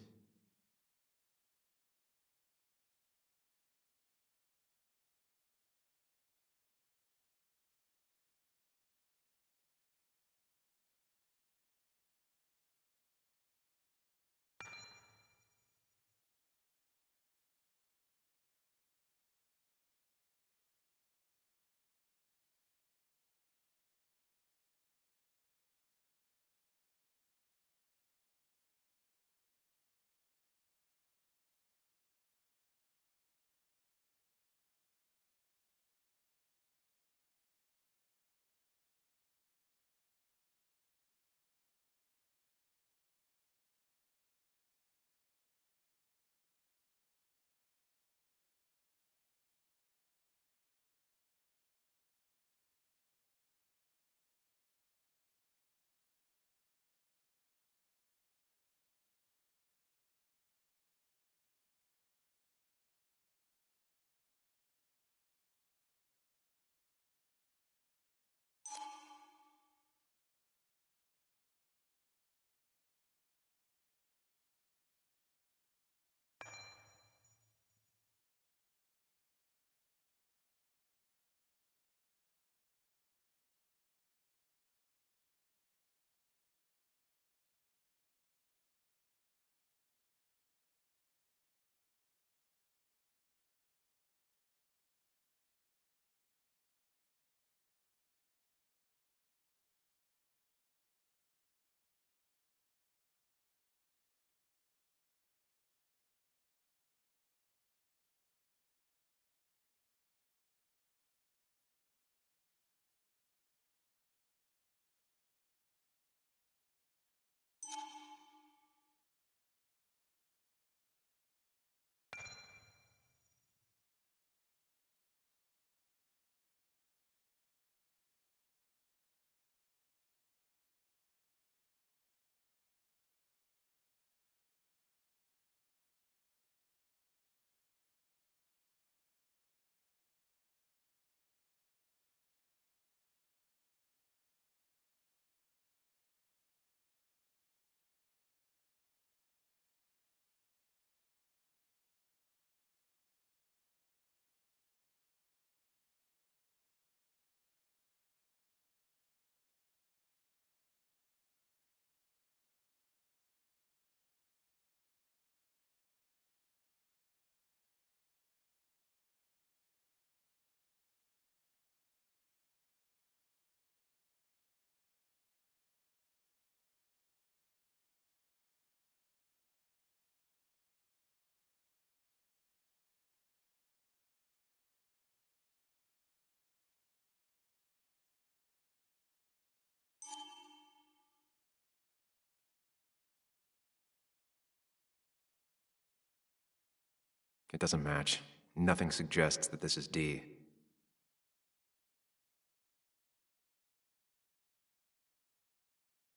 It doesn't match. Nothing suggests that this is Dee.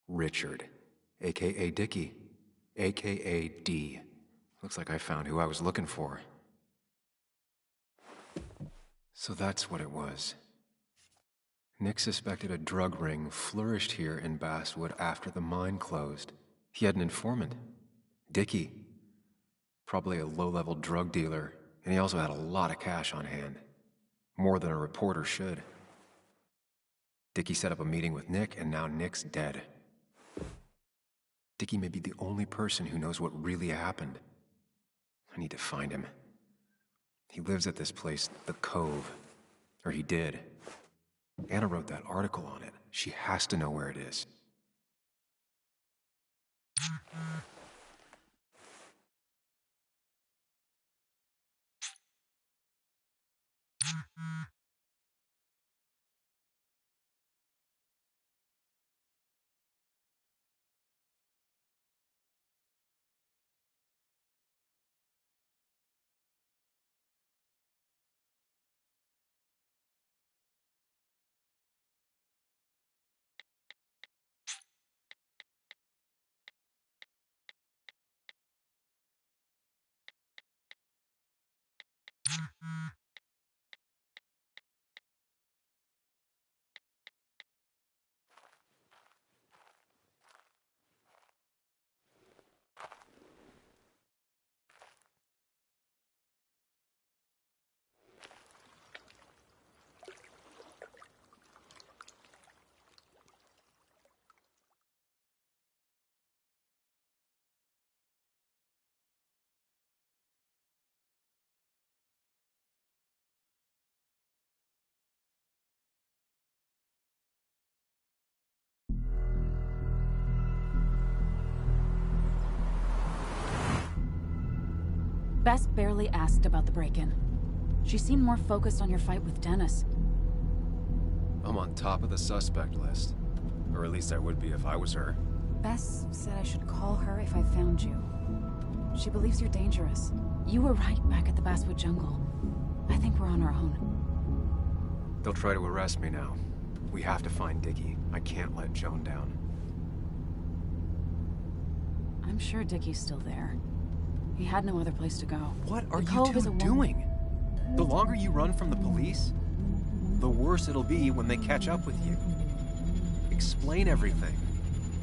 Richard, aka Dickie, aka Dee. Looks like I found who I was looking for. So that's what it was. Nick suspected a drug ring flourished here in Basswood after the mine closed. He had an informant, Dickie. Probably a low-level drug dealer, and he also had a lot of cash on hand. More than a reporter should. Dickie set up a meeting with Nick, and now Nick's dead. Dickie may be the only person who knows what really happened. I need to find him. He lives at this place, The Cove. Or he did. Anna wrote that article on it. She has to know where it is. Bess barely asked about the break-in. She seemed more focused on your fight with Dennis. I'm on top of the suspect list. Or at least I would be if I was her. Bess said I should call her if I found you. She believes you're dangerous. You were right back at the Basswood Jungle. I think we're on our own. They'll try to arrest me now. We have to find Dickie. I can't let Joan down. I'm sure Dickie's still there. He had no other place to go. What are you two doing? The longer you run from the police, the worse it'll be when they catch up with you. Explain everything.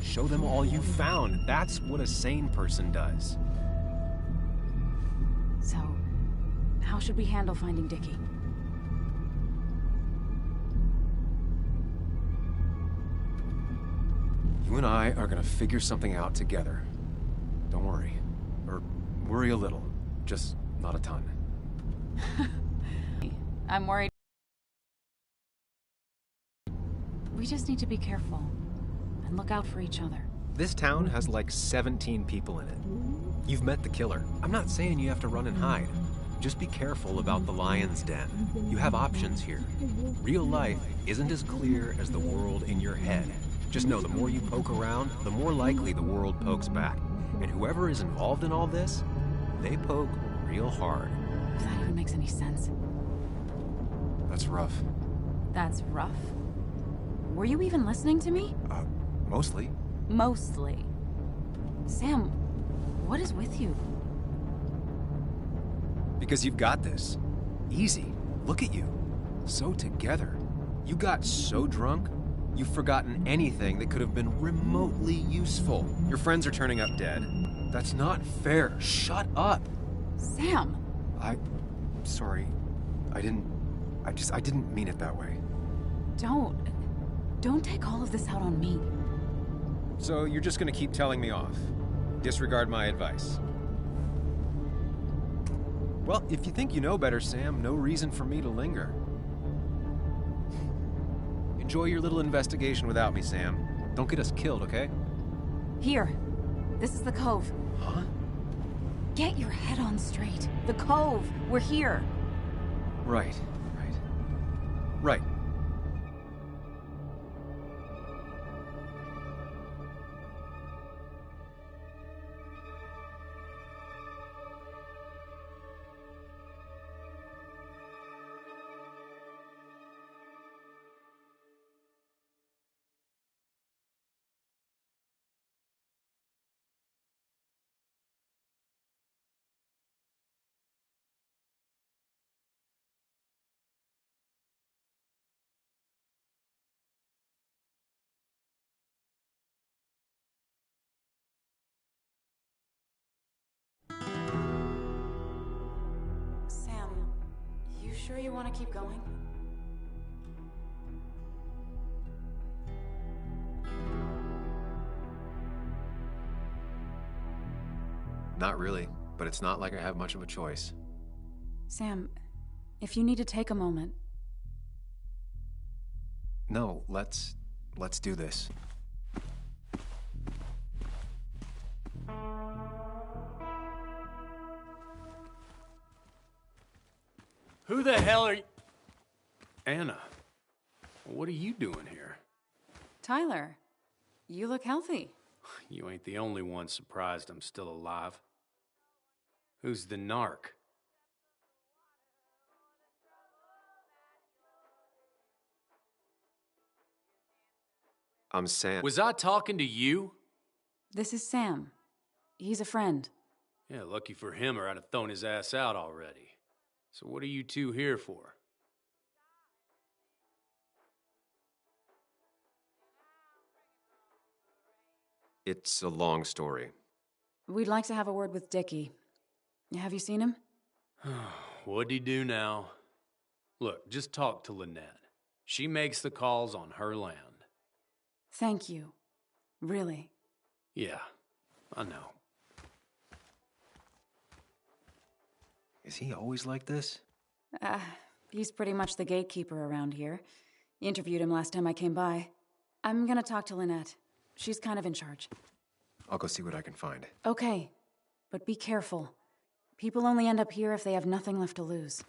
Show them all you found. That's what a sane person does. So, how should we handle finding Dickie? You and I are gonna figure something out together. Don't worry. Or worry a little. Just not a ton. I'm worried. We just need to be careful and look out for each other. This town has like 17 people in it. You've met the killer. I'm not saying you have to run and hide. Just be careful about the lion's den. You have options here. Real life isn't as clear as the world in your head. Just know the more you poke around, the more likely the world pokes back. And whoever is involved in all this, they poke real hard. If that even makes any sense. That's rough. That's rough? Were you even listening to me? Mostly. Mostly. Sam, what is with you? Because you've got this. Easy. Look at you. So together. You got so drunk, you've forgotten anything that could have been remotely useful. Your friends are turning up dead. That's not fair. Shut up. Sam! Sorry. I didn't mean it that way. Don't take all of this out on me. So you're just gonna keep telling me off? Disregard my advice? Well, if you think you know better, Sam, no reason for me to linger. Enjoy your little investigation without me, Sam. Don't get us killed, okay? Here. This is the Cove. Huh? Get your head on straight. The Cove. We're here. Right. Sam, you sure you want to keep going? Not really, but it's not like I have much of a choice. Sam, if you need to take a moment. No, let's do this. Who the hell are you? Anna, what are you doing here? Tyler, you look healthy. You ain't the only one surprised I'm still alive. Who's the narc? I'm Sam. Was I talking to you? This is Sam. He's a friend. Yeah, lucky for him or I'd have thrown his ass out already. So what are you two here for? It's a long story. We'd like to have a word with Dickie. Have you seen him? What'd he do now? Look, just talk to Lynette. She makes the calls on her land. Thank you. Really. Yeah, I know. Is he always like this? He's pretty much the gatekeeper around here. Interviewed him last time I came by. I'm gonna talk to Lynette. She's kind of in charge. I'll go see what I can find. Okay, but be careful. People only end up here if they have nothing left to lose.